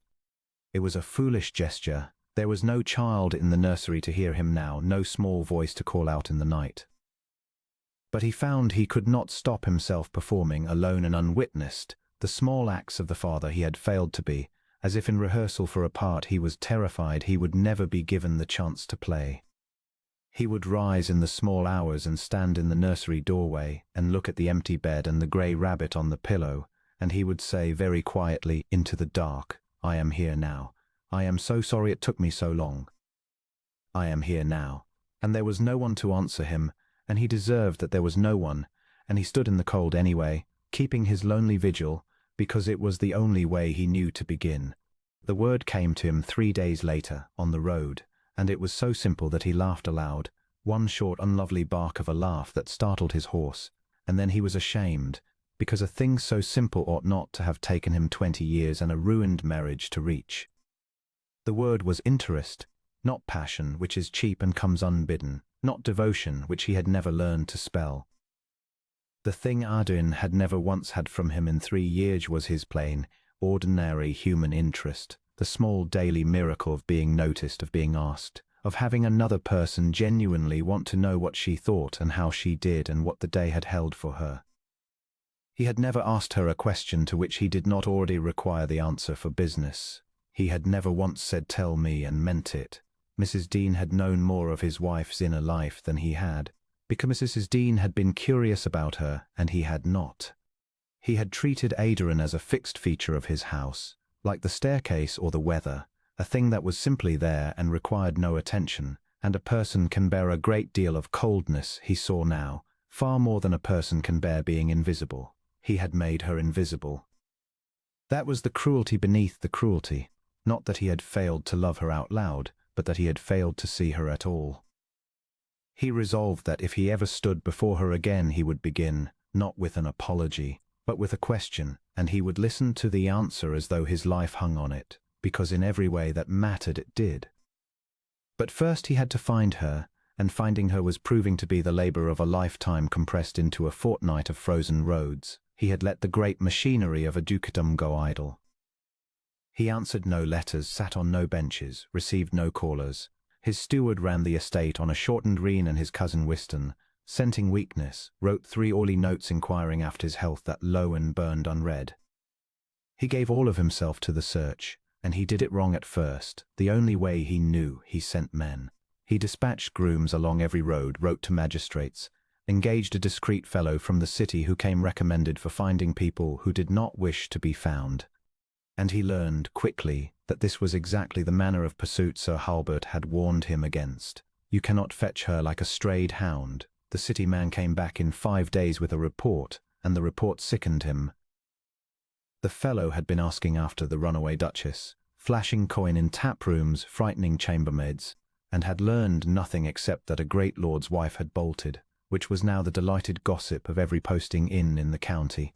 It was a foolish gesture. There was no child in the nursery to hear him now, no small voice to call out in the night. But he found he could not stop himself performing, alone and unwitnessed, the small acts of the father he had failed to be, as if in rehearsal for a part he was terrified he would never be given the chance to play. He would rise in the small hours and stand in the nursery doorway and look at the empty bed and the grey rabbit on the pillow, and he would say very quietly into the dark, "I am here now. I am so sorry it took me so long. I am here now." And there was no one to answer him, and he deserved that there was no one, and he stood in the cold anyway, keeping his lonely vigil, because it was the only way he knew to begin. The word came to him 3 days later, on the road, and it was so simple that he laughed aloud, one short unlovely bark of a laugh that startled his horse, and then he was ashamed, because a thing so simple ought not to have taken him 20 years and a ruined marriage to reach. The word was interest, not passion, which is cheap and comes unbidden, not devotion, which he had never learned to spell. The thing Adin had never once had from him in 3 years was his plain, ordinary human interest, the small daily miracle of being noticed, of being asked, of having another person genuinely want to know what she thought and how she did and what the day had held for her. He had never asked her a question to which he did not already require the answer for business. He had never once said "tell me" and meant it. Mrs. Dean had known more of his wife's inner life than he had, because Mrs. Dean had been curious about her and he had not. He had treated Adrian as a fixed feature of his house, like the staircase or the weather, a thing that was simply there and required no attention, and a person can bear a great deal of coldness, he saw now, far more than a person can bear being invisible. He had made her invisible. That was the cruelty beneath the cruelty, not that he had failed to love her out loud, but that he had failed to see her at all. He resolved that if he ever stood before her again he would begin, not with an apology, but with a question, and he would listen to the answer as though his life hung on it, because in every way that mattered it did. But first he had to find her, and finding her was proving to be the labor of a lifetime compressed into a fortnight of frozen roads. He had let the great machinery of a dukedom go idle. He answered no letters, sat on no benches, received no callers. His steward ran the estate on a shortened rein, and his cousin Whiston, scenting weakness, wrote 3 orly notes inquiring after his health that Lowen burned unread. He gave all of himself to the search, and he did it wrong at first. The only way he knew, he sent men. He dispatched grooms along every road, wrote to magistrates, engaged a discreet fellow from the city who came recommended for finding people who did not wish to be found. And he learned, quickly, that this was exactly the manner of pursuit Sir Halbert had warned him against. You cannot fetch her like a strayed hound. The city man came back in 5 days with a report, and the report sickened him. The fellow had been asking after the runaway duchess, flashing coin in tap rooms, frightening chambermaids, and had learned nothing except that a great lord's wife had bolted, which was now the delighted gossip of every posting inn in the county.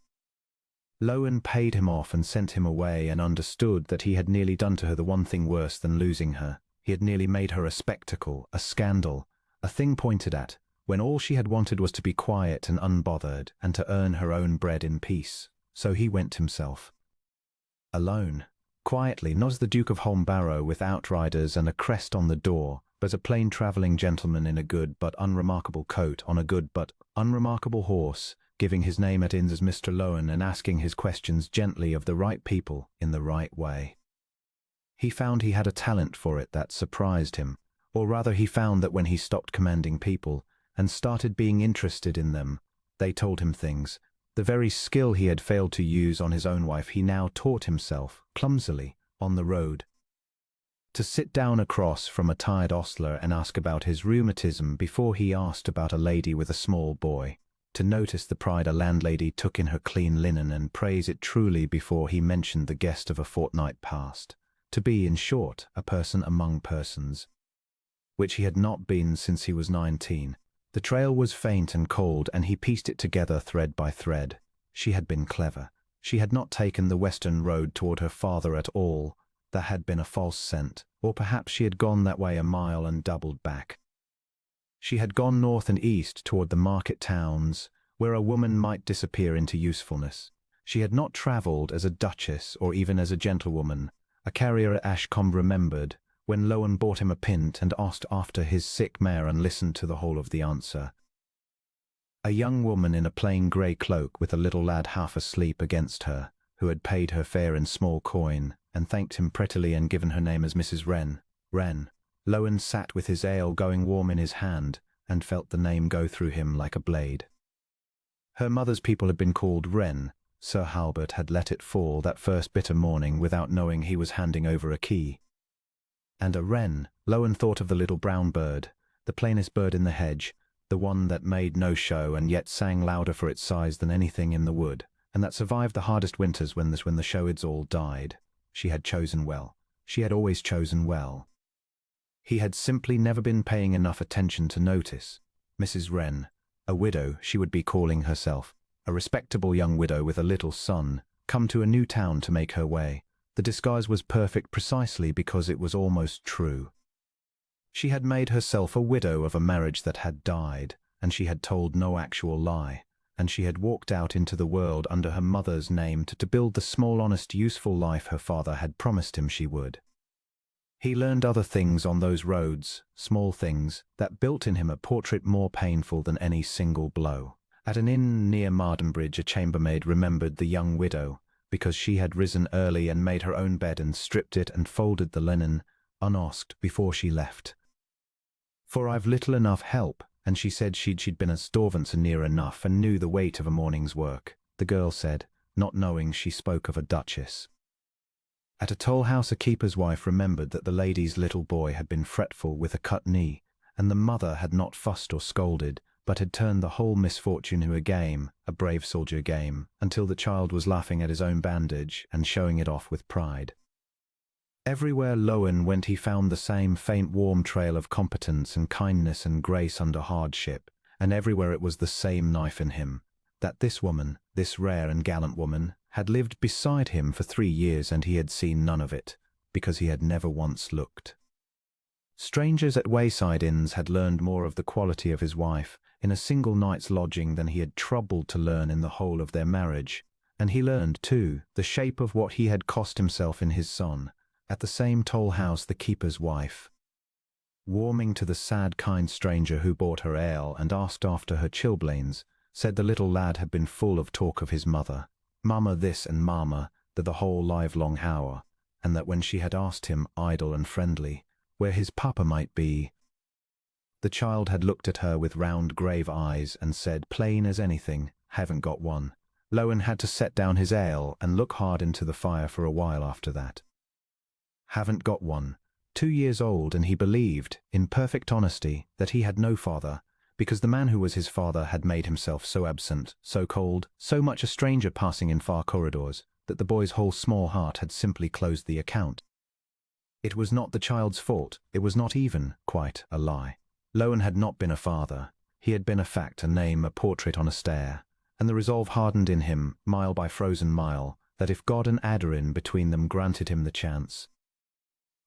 Lowen paid him off and sent him away, and understood that he had nearly done to her the one thing worse than losing her. He had nearly made her a spectacle, a scandal, a thing pointed at, when all she had wanted was to be quiet and unbothered, and to earn her own bread in peace. So he went himself. Alone, quietly, not as the Duke of Holmbarrow with outriders and a crest on the door, but a plain travelling gentleman in a good but unremarkable coat, on a good but unremarkable horse, giving his name at inns as Mr. Lowen and asking his questions gently of the right people in the right way. He found he had a talent for it that surprised him, or rather he found that when he stopped commanding people and started being interested in them, they told him things. The very skill he had failed to use on his own wife he now taught himself, clumsily, on the road. To sit down across from a tired ostler and ask about his rheumatism before he asked about a lady with a small boy. To notice the pride a landlady took in her clean linen and praise it truly before he mentioned the guest of a fortnight past. To be, in short, a person among persons, which he had not been since he was 19. The trail was faint and cold, and he pieced it together thread by thread. She had been clever. She had not taken the western road toward her father at all. That had been a false scent, or perhaps she had gone that way a mile and doubled back. She had gone north and east toward the market towns, where a woman might disappear into usefulness. She had not travelled as a duchess or even as a gentlewoman. A carrier at Ashcombe remembered, when Lowen bought him a pint and asked after his sick mare and listened to the whole of the answer. A young woman in a plain grey cloak with a little lad half asleep against her, who had paid her fare in small coin, and thanked him prettily and given her name as Mrs. Wren. Lowen sat with his ale going warm in his hand and felt the name go through him like a blade. Her mother's people had been called Wren. Sir Halbert had let it fall that first bitter morning without knowing he was handing over a key. And a wren, Lowen thought of the little brown bird, the plainest bird in the hedge, the one that made no show and yet sang louder for its size than anything in the wood, and that survived the hardest winters when the showids all died. She had chosen well. She had always chosen well. He had simply never been paying enough attention to notice. Mrs. Wren, a widow she would be calling herself, a respectable young widow with a little son, come to a new town to make her way. The disguise was perfect precisely because it was almost true. She had made herself a widow of a marriage that had died, and she had told no actual lie, and she had walked out into the world under her mother's name to build the small, honest, useful life her father had promised him she would. He learned other things on those roads, small things, that built in him a portrait more painful than any single blow. At an inn near Mardenbridge, a chambermaid remembered the young widow, because she had risen early and made her own bed and stripped it and folded the linen, unasked, before she left. "For I've little enough help," and she said she'd been a Storvancer near enough and knew the weight of a morning's work, the girl said, not knowing she spoke of a duchess. At a toll house a keeper's wife remembered that the lady's little boy had been fretful with a cut knee, and the mother had not fussed or scolded, but had turned the whole misfortune into a game, a brave soldier game, until the child was laughing at his own bandage and showing it off with pride. Everywhere Lowen went he found the same faint warm trail of competence and kindness and grace under hardship, and everywhere it was the same knife in him, that this woman, this rare and gallant woman, had lived beside him for 3 years and he had seen none of it, because he had never once looked. Strangers at wayside inns had learned more of the quality of his wife in a single night's lodging than he had troubled to learn in the whole of their marriage, and he learned, too, the shape of what he had cost himself in his son, at the same toll house the keeper's wife. Warming to the sad kind stranger who bought her ale and asked after her chilblains, said the little lad had been full of talk of his mother, Mama this and Mama that the whole livelong hour, and that when she had asked him, idle and friendly, where his papa might be, the child had looked at her with round grave eyes and said, plain as anything, haven't got one. Lowen had to set down his ale and look hard into the fire for a while after that. Haven't got one. 2 years old, and he believed, in perfect honesty, that he had no father, because the man who was his father had made himself so absent, so cold, so much a stranger passing in far corridors, that the boy's whole small heart had simply closed the account. It was not the child's fault, it was not even, quite, a lie. Lowen had not been a father, he had been a fact, a name, a portrait on a stair, and the resolve hardened in him, mile by frozen mile, that if God and Aderin between them granted him the chance,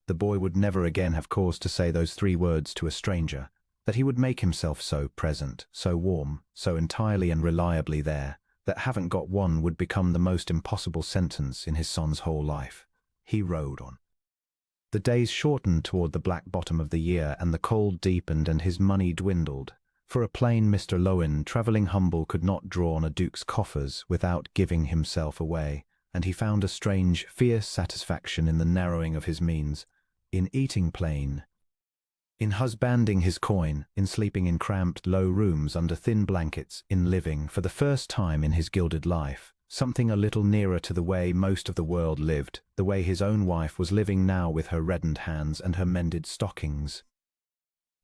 the boy would never again have cause to say those 3 words to a stranger, that he would make himself so present, so warm, so entirely and reliably there, that haven't got one would become the most impossible sentence in his son's whole life. He rode on. The days shortened toward the black bottom of the year, and the cold deepened and his money dwindled. For a plain Mr. Lowen, travelling humble, could not draw on a duke's coffers without giving himself away, and he found a strange, fierce satisfaction in the narrowing of his means, in eating plain, in husbanding his coin, in sleeping in cramped, low rooms under thin blankets, in living, for the first time in his gilded life, something a little nearer to the way most of the world lived, the way his own wife was living now with her reddened hands and her mended stockings.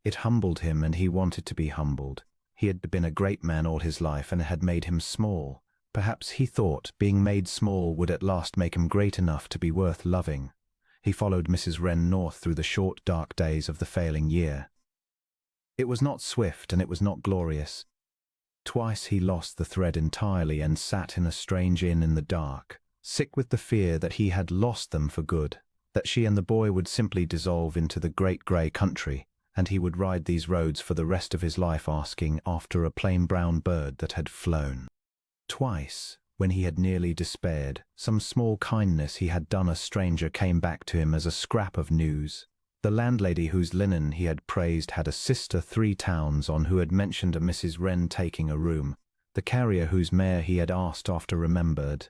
It humbled him, and he wanted to be humbled. He had been a great man all his life, and it had made him small. Perhaps he thought being made small would at last make him great enough to be worth loving. He followed Mrs. Wren north through the short, dark days of the failing year. It was not swift, and it was not glorious. Twice he lost the thread entirely and sat in a strange inn in the dark, sick with the fear that he had lost them for good, that she and the boy would simply dissolve into the great grey country, and he would ride these roads for the rest of his life asking after a plain brown bird that had flown. Twice, when he had nearly despaired, some small kindness he had done a stranger came back to him as a scrap of news. The landlady whose linen he had praised had a sister 3 towns on who had mentioned a Mrs. Wren taking a room. The carrier whose mare he had asked after remembered,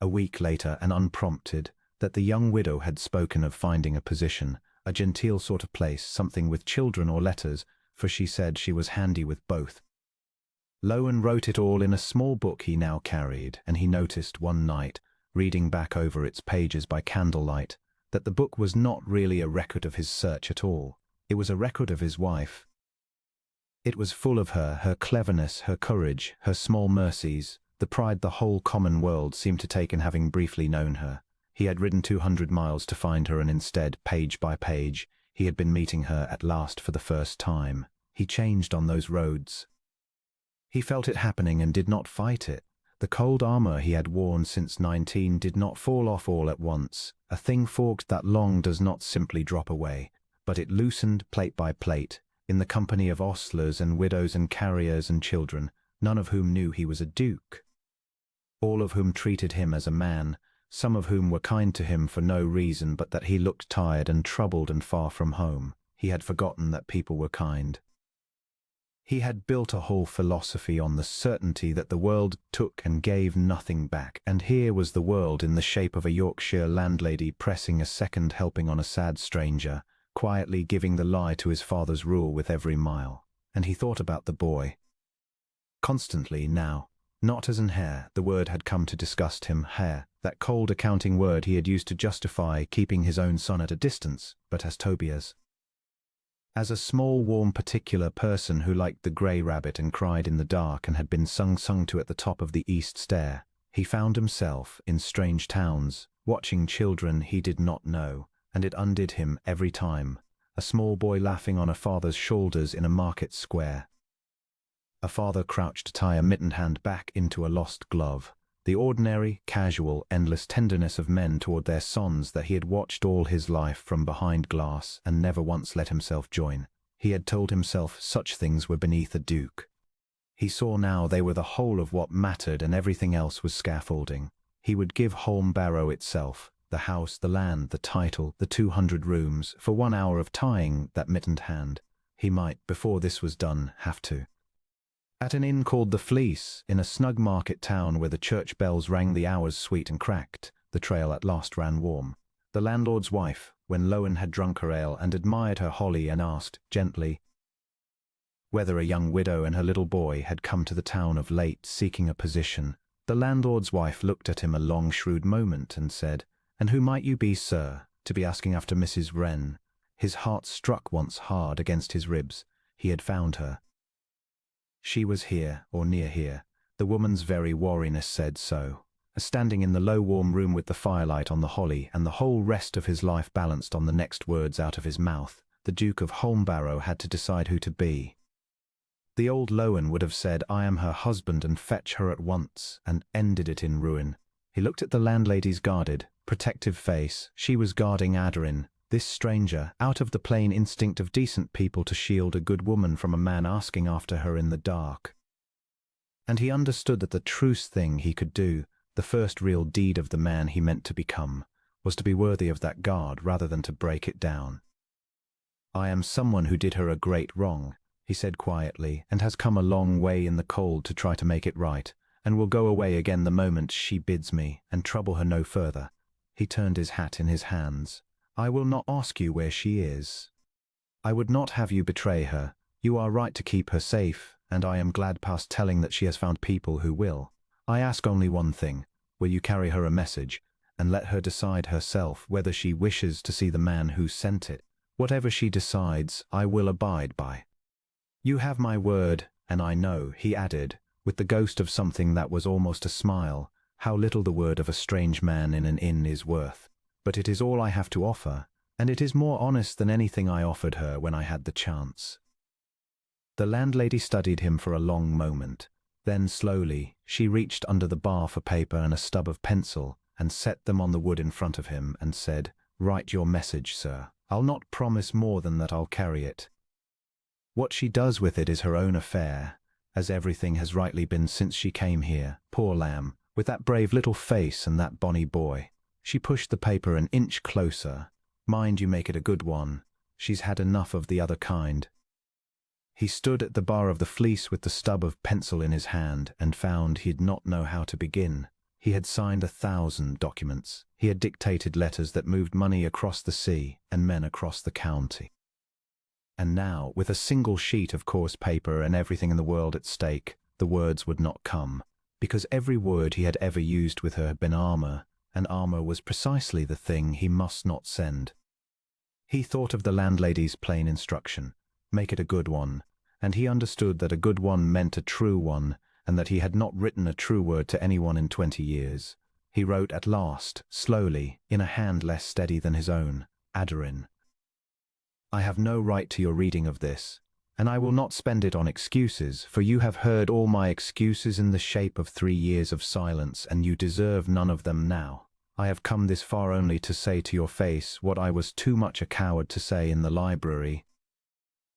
a week later and unprompted, that the young widow had spoken of finding a position, a genteel sort of place, something with children or letters, for she said she was handy with both. Lowen wrote it all in a small book he now carried, and he noticed one night, reading back over its pages by candlelight, that the book was not really a record of his search at all. It was a record of his wife. It was full of her cleverness, her courage, her small mercies, the pride the whole common world seemed to take in having briefly known her. He had ridden 200 miles to find her, and instead, page by page, he had been meeting her at last for the first time. He changed on those roads. He felt it happening and did not fight it. The cold armor he had worn since 19 did not fall off all at once. A thing forged that long does not simply drop away, but it loosened plate by plate, in the company of ostlers and widows and carriers and children, none of whom knew he was a duke. All of whom treated him as a man, some of whom were kind to him for no reason but that he looked tired and troubled and far from home. He had forgotten that people were kind. He had built a whole philosophy on the certainty that the world took and gave nothing back, and here was the world in the shape of a Yorkshire landlady pressing a second helping on a sad stranger, quietly giving the lie to his father's rule with every mile. And he thought about the boy. Constantly now, not as an Heir, the word had come to disgust him, Heir, that cold accounting word he had used to justify keeping his own son at a distance, but as Tobias. As a small, warm, particular person who liked the grey rabbit and cried in the dark and had been sung to at the top of the east stair, he found himself in strange towns, watching children he did not know, and it undid him every time. A small boy laughing on a father's shoulders in a market square. A father crouched to tie a mittened hand back into a lost glove. The ordinary, casual, endless tenderness of men toward their sons that he had watched all his life from behind glass and never once let himself join. He had told himself such things were beneath a duke. He saw now they were the whole of what mattered, and everything else was scaffolding. He would give Holm Barrow itself, the house, the land, the title, the 200 rooms, for 1 hour of tying that mittened hand. He might, before this was done, have to. At an inn called the Fleece, in a snug market town where the church bells rang the hours sweet and cracked, the trail at last ran warm. The landlord's wife, when Lowen had drunk her ale and admired her holly and asked, gently, whether a young widow and her little boy had come to the town of late seeking a position, the landlord's wife looked at him a long shrewd moment and said, "And who might you be, sir, to be asking after Mrs. Wren?" His heart struck once hard against his ribs. He had found her. She was here, or near here. The woman's very wariness said so. Standing in the low warm room with the firelight on the holly and the whole rest of his life balanced on the next words out of his mouth, the Duke of Holm Barrow had to decide who to be. The old Lowen would have said, "I am her husband and fetch her at once," and ended it in ruin. He looked at the landlady's guarded, protective face. She was guarding Aderin, this stranger, out of the plain instinct of decent people to shield a good woman from a man asking after her in the dark. And he understood that the truest thing he could do, the first real deed of the man he meant to become, was to be worthy of that guard rather than to break it down. "I am someone who did her a great wrong," he said quietly, "and has come a long way in the cold to try to make it right, and will go away again the moment she bids me, and trouble her no further." He turned his hat in his hands. "I will not ask you where she is. I would not have you betray her. You are right to keep her safe, and I am glad past telling that she has found people who will. I ask only one thing. Will you carry her a message, and let her decide herself whether she wishes to see the man who sent it? Whatever she decides, I will abide by. You have my word, and I know," he added, with the ghost of something that was almost a smile, "how little the word of a strange man in an inn is worth. But it is all I have to offer, and it is more honest than anything I offered her when I had the chance." The landlady studied him for a long moment. Then slowly, she reached under the bar for paper and a stub of pencil, and set them on the wood in front of him, and said, "Write your message, sir. I'll not promise more than that I'll carry it. What she does with it is her own affair, as everything has rightly been since she came here, poor lamb, with that brave little face and that bonny boy." She pushed the paper an inch closer. "Mind you make it a good one. She's had enough of the other kind." He stood at the bar of the Fleece with the stub of pencil in his hand, and found he'd not know how to begin. He had signed 1,000 documents. He had dictated letters that moved money across the sea and men across the county. And now, with a single sheet of coarse paper and everything in the world at stake, the words would not come, because every word he had ever used with her had been armor, and armor was precisely the thing he must not send. He thought of the landlady's plain instruction, make it a good one, and he understood that a good one meant a true one, and that he had not written a true word to anyone in 20 years. He wrote at last, slowly, in a hand less steady than his own, Aderin. I have no right to your reading of this, and I will not spend it on excuses, for you have heard all my excuses in the shape of 3 years of silence, and you deserve none of them now. I have come this far only to say to your face what I was too much a coward to say in the library,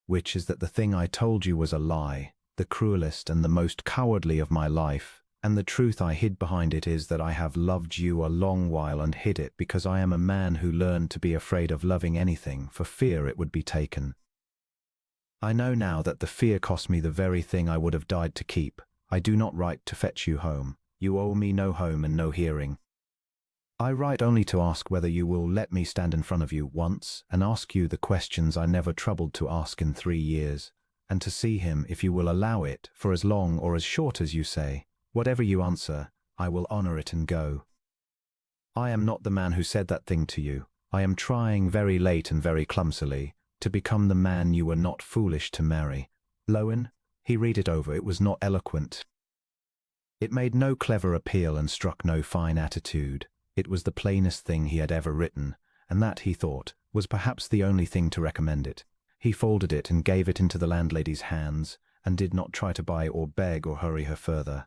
which is that the thing I told you was a lie, the cruelest and the most cowardly of my life, and the truth I hid behind it is that I have loved you a long while and hid it because I am a man who learned to be afraid of loving anything for fear it would be taken. I know now that the fear cost me the very thing I would have died to keep. I do not write to fetch you home. You owe me no home and no hearing. I write only to ask whether you will let me stand in front of you once and ask you the questions I never troubled to ask in 3 years, and to see him, if you will allow it, for as long or as short as you say. Whatever you answer, I will honor it and go. I am not the man who said that thing to you. I am trying very late and very clumsily to become the man you were not foolish to marry. Lowen, he read it over, it was not eloquent. It made no clever appeal and struck no fine attitude. It was the plainest thing he had ever written, and that, he thought, was perhaps the only thing to recommend it. He folded it and gave it into the landlady's hands, and did not try to buy or beg or hurry her further.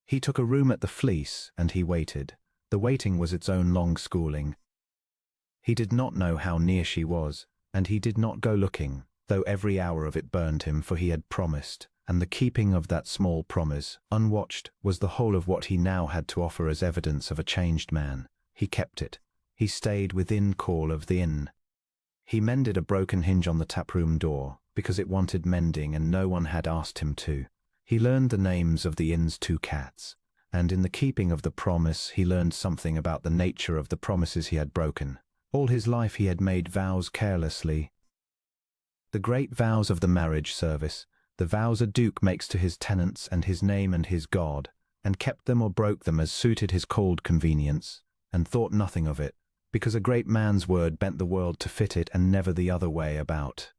He took a room at the Fleece, and he waited. The waiting was its own long schooling. He did not know how near she was, and he did not go looking, though every hour of it burned him, for he had promised, and the keeping of that small promise, unwatched, was the whole of what he now had to offer as evidence of a changed man. He kept it. He stayed within call of the inn. He mended a broken hinge on the taproom door, because it wanted mending and no one had asked him to. He learned the names of the inn's 2 cats, and in the keeping of the promise he learned something about the nature of the promises he had broken. All his life he had made vows carelessly. The great vows of the marriage service, the vows a duke makes to his tenants and his name and his God, and kept them or broke them as suited his cold convenience, and thought nothing of it, because a great man's word bent the world to fit it and never the other way about.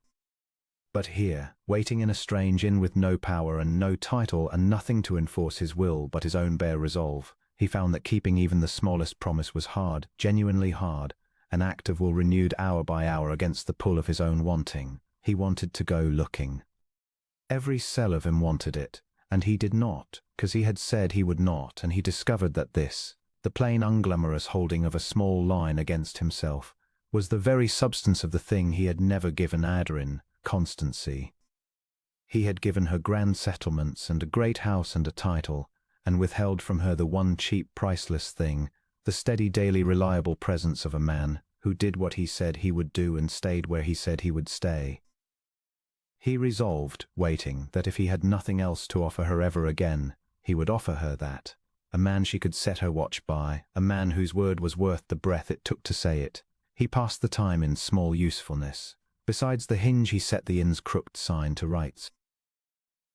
But here, waiting in a strange inn with no power and no title and nothing to enforce his will but his own bare resolve, he found that keeping even the smallest promise was hard, genuinely hard, an act of will renewed hour by hour against the pull of his own wanting. He wanted to go looking. Every cell of him wanted it, and he did not, because he had said he would not, and he discovered that this, the plain unglamorous holding of a small line against himself, was the very substance of the thing he had never given Aderin, constancy. He had given her grand settlements and a great house and a title, and withheld from her the one cheap, priceless thing, the steady, daily, reliable presence of a man who did what he said he would do and stayed where he said he would stay. He resolved, waiting, that if he had nothing else to offer her ever again, he would offer her that. A man she could set her watch by, a man whose word was worth the breath it took to say it. He passed the time in small usefulness. Besides the hinge he set the inn's crooked sign to rights,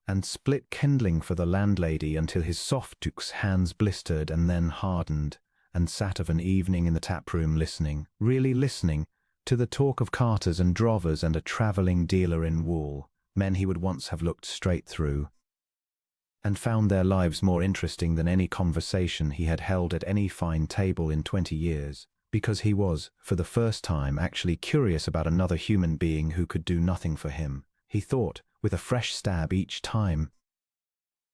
and split kindling for the landlady until his soft duke's hands blistered and then hardened, and sat of an evening in the taproom listening, really listening, to the talk of carters and drovers and a travelling dealer in wool, men he would once have looked straight through, and found their lives more interesting than any conversation he had held at any fine table in 20 years, because he was, for the first time, actually curious about another human being who could do nothing for him. He thought, with a fresh stab each time,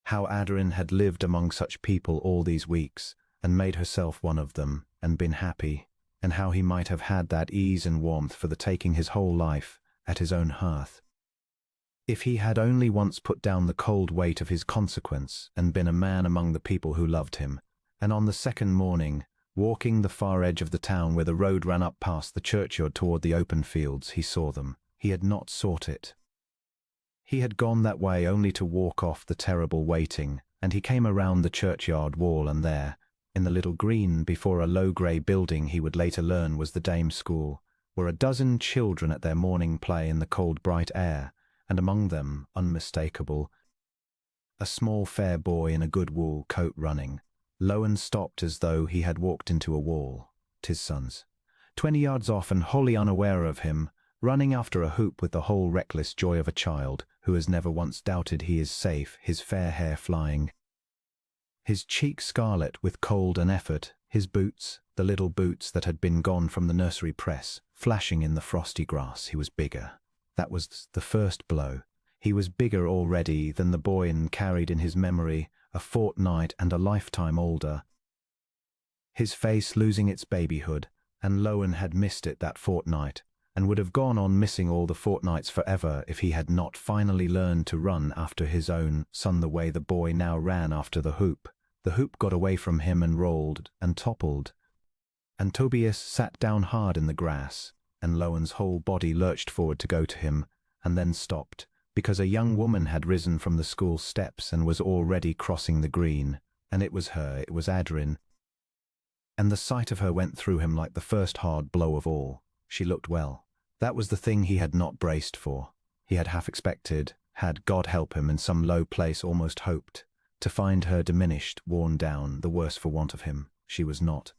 how Aderin had lived among such people all these weeks, and made herself one of them, and been happy, and how he might have had that ease and warmth for the taking his whole life, at his own hearth, if he had only once put down the cold weight of his consequence and been a man among the people who loved him. And on the second morning, walking the far edge of the town where the road ran up past the churchyard toward the open fields, he saw them. He had not sought it. He had gone that way only to walk off the terrible waiting, and he came around the churchyard wall, and there, In the little green before a low grey building he would later learn was the dame's school, were a dozen children at their morning play in the cold bright air, and among them, unmistakable, a small fair boy in a good wool coat running. Lowen stopped as though he had walked into a wall. "'Tis son's." 20 yards off and wholly unaware of him, running after a hoop with the whole reckless joy of a child who has never once doubted he is safe, his fair hair flying, his cheek scarlet with cold and effort, his boots, the little boots that had been gone from the nursery press, flashing in the frosty grass. He was bigger. That was the first blow. He was bigger already than the boy and carried in his memory a fortnight and a lifetime older. His face losing its babyhood, and Lowen had missed it that fortnight, and would have gone on missing all the fortnights forever if he had not finally learned to run after his own son the way the boy now ran after the hoop. The hoop got away from him and rolled and toppled, and Tobias sat down hard in the grass, and Lowen's whole body lurched forward to go to him, and then stopped, because a young woman had risen from the school steps and was already crossing the green, and it was her, it was Adrien, and the sight of her went through him like the first hard blow of all. She looked well. That was the thing he had not braced for. He had half expected, had, God help him, in some low place almost hoped, to find her diminished, worn down, the worse for want of him. She was not.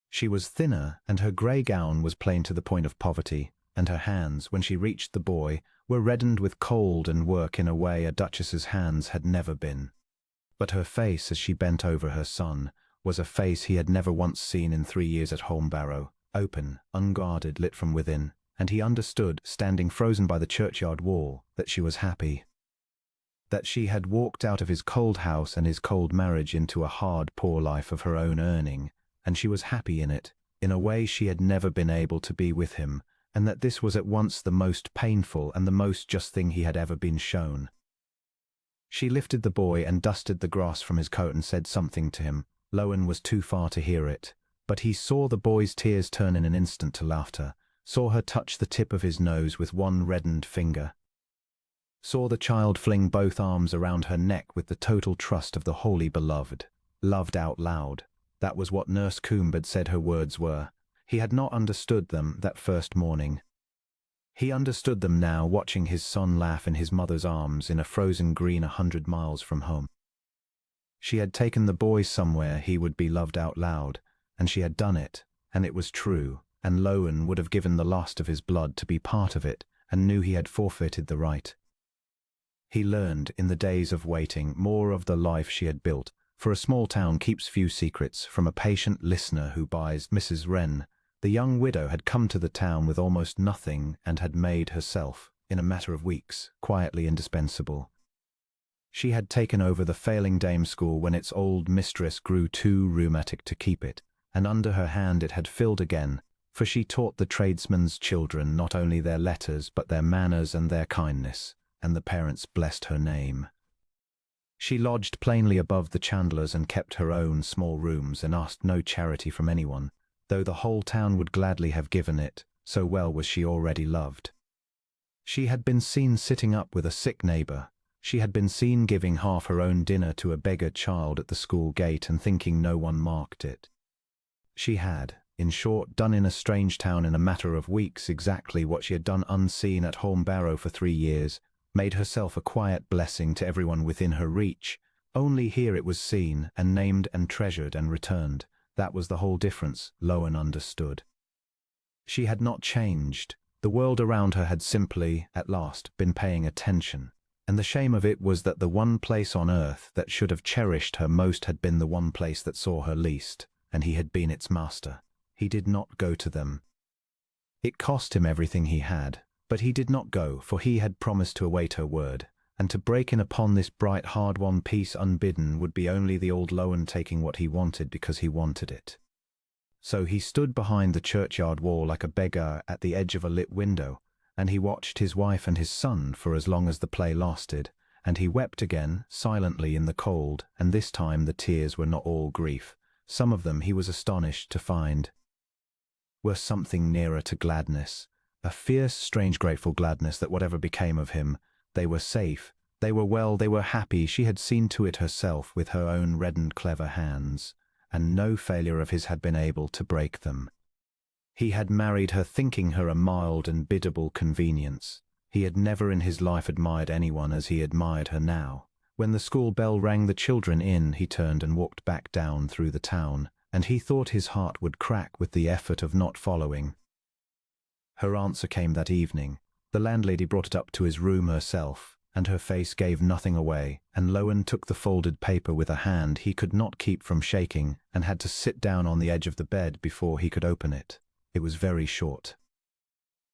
She was thinner, and her grey gown was plain to the point of poverty, and her hands, when she reached the boy, were reddened with cold and work in a way a duchess's hands had never been. But her face, as she bent over her son, was a face he had never once seen in 3 years at Holmbarrow, open, unguarded, lit from within, and he understood, standing frozen by the churchyard wall, that she was happy. That she had walked out of his cold house and his cold marriage into a hard, poor life of her own earning, and she was happy in it, in a way she had never been able to be with him, and that this was at once the most painful and the most just thing he had ever been shown. She lifted the boy and dusted the grass from his coat and said something to him. Lowen was too far to hear it, but he saw the boy's tears turn in an instant to laughter, saw her touch the tip of his nose with one reddened finger, saw the child fling both arms around her neck with the total trust of the wholly beloved, loved out loud. That was what Nurse Coombe had said her words were. He had not understood them that first morning. He understood them now, watching his son laugh in his mother's arms in a frozen green 100 miles from home. She had taken the boy somewhere he would be loved out loud, and she had done it, and it was true, and Lowen would have given the last of his blood to be part of it, and knew he had forfeited the right. He learned, in the days of waiting, more of the life she had built, for a small town keeps few secrets, from a patient listener who buys Mrs. Wren. The young widow had come to the town with almost nothing and had made herself, in a matter of weeks, quietly indispensable. She had taken over the failing dame school when its old mistress grew too rheumatic to keep it, and under her hand it had filled again, for she taught the tradesmen's children not only their letters but their manners and their kindness, and the parents blessed her name. She lodged plainly above the chandlers and kept her own small rooms and asked no charity from anyone, though the whole town would gladly have given it, so well was she already loved. She had been seen sitting up with a sick neighbour. She had been seen giving half her own dinner to a beggar child at the school gate and thinking no one marked it. She had, in short, done in a strange town in a matter of weeks exactly what she had done unseen at Holmbarrow for 3 years, made herself a quiet blessing to everyone within her reach. Only here it was seen and named and treasured and returned. That was the whole difference, Lowen understood. She had not changed. The world around her had simply, at last, been paying attention. And the shame of it was that the one place on earth that should have cherished her most had been the one place that saw her least, and he had been its master. He did not go to them. It cost him everything he had, but he did not go, for he had promised to await her word, and to break in upon this bright, hard-won peace unbidden would be only the old Lowen taking what he wanted because he wanted it. So he stood behind the churchyard wall like a beggar at the edge of a lit window, and he watched his wife and his son for as long as the play lasted, and he wept again, silently in the cold, and this time the tears were not all grief. Some of them, he was astonished to find, were something nearer to gladness, a fierce, strange, grateful gladness that whatever became of him, they were safe, they were well, they were happy. She had seen to it herself with her own reddened, clever hands, and no failure of his had been able to break them. He had married her thinking her a mild and biddable convenience. He had never in his life admired anyone as he admired her now. When the school bell rang the children in, he turned and walked back down through the town, and he thought his heart would crack with the effort of not following. Her answer came that evening. The landlady brought it up to his room herself, and her face gave nothing away, and Lowen took the folded paper with a hand he could not keep from shaking, and had to sit down on the edge of the bed before he could open it. It was very short.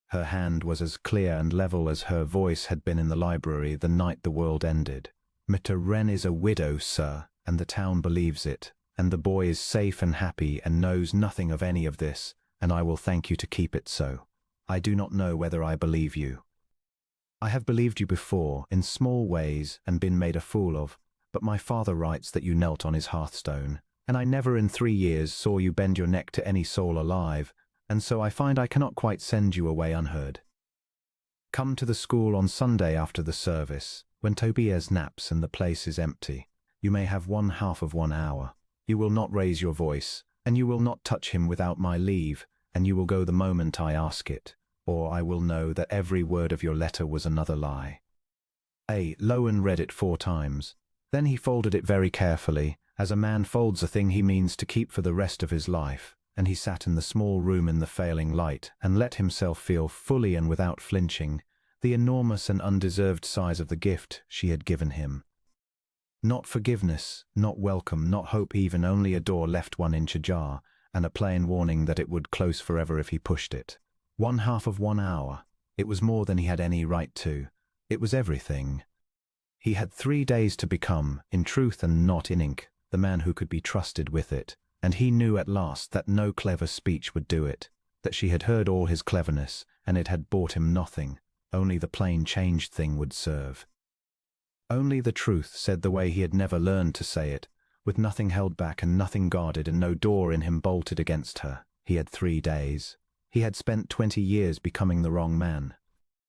Her hand was as clear and level as her voice had been in the library the night the world ended. "Mr. Wren is a widow, sir, and the town believes it, and the boy is safe and happy and knows nothing of any of this, and I will thank you to keep it so. I do not know whether I believe you. I have believed you before, in small ways, and been made a fool of, but my father writes that you knelt on his hearthstone, and I never in 3 years saw you bend your neck to any soul alive, and so I find I cannot quite send you away unheard. Come to the school on Sunday after the service, when Tobias naps and the place is empty. You may have 1/2 of 1 hour. You will not raise your voice, and you will not touch him without my leave, and you will go the moment I ask it, or I will know that every word of your letter was another lie." Lowen read it 4 times. Then he folded it very carefully, as a man folds a thing he means to keep for the rest of his life, and he sat in the small room in the failing light and let himself feel fully and without flinching the enormous and undeserved size of the gift she had given him. Not forgiveness, not welcome, not hope even, only a door left 1 inch ajar, and a plain warning that it would close forever if he pushed it. 1/2 of 1 hour. It was more than he had any right to. It was everything. He had 3 days to become, in truth and not in ink, the man who could be trusted with it, and he knew at last that no clever speech would do it, that she had heard all his cleverness, and it had bought him nothing. Only the plain changed thing would serve. Only the truth, said the way he had never learned to say it, with nothing held back and nothing guarded and no door in him bolted against her. He had 3 days. He had spent 20 years becoming the wrong man.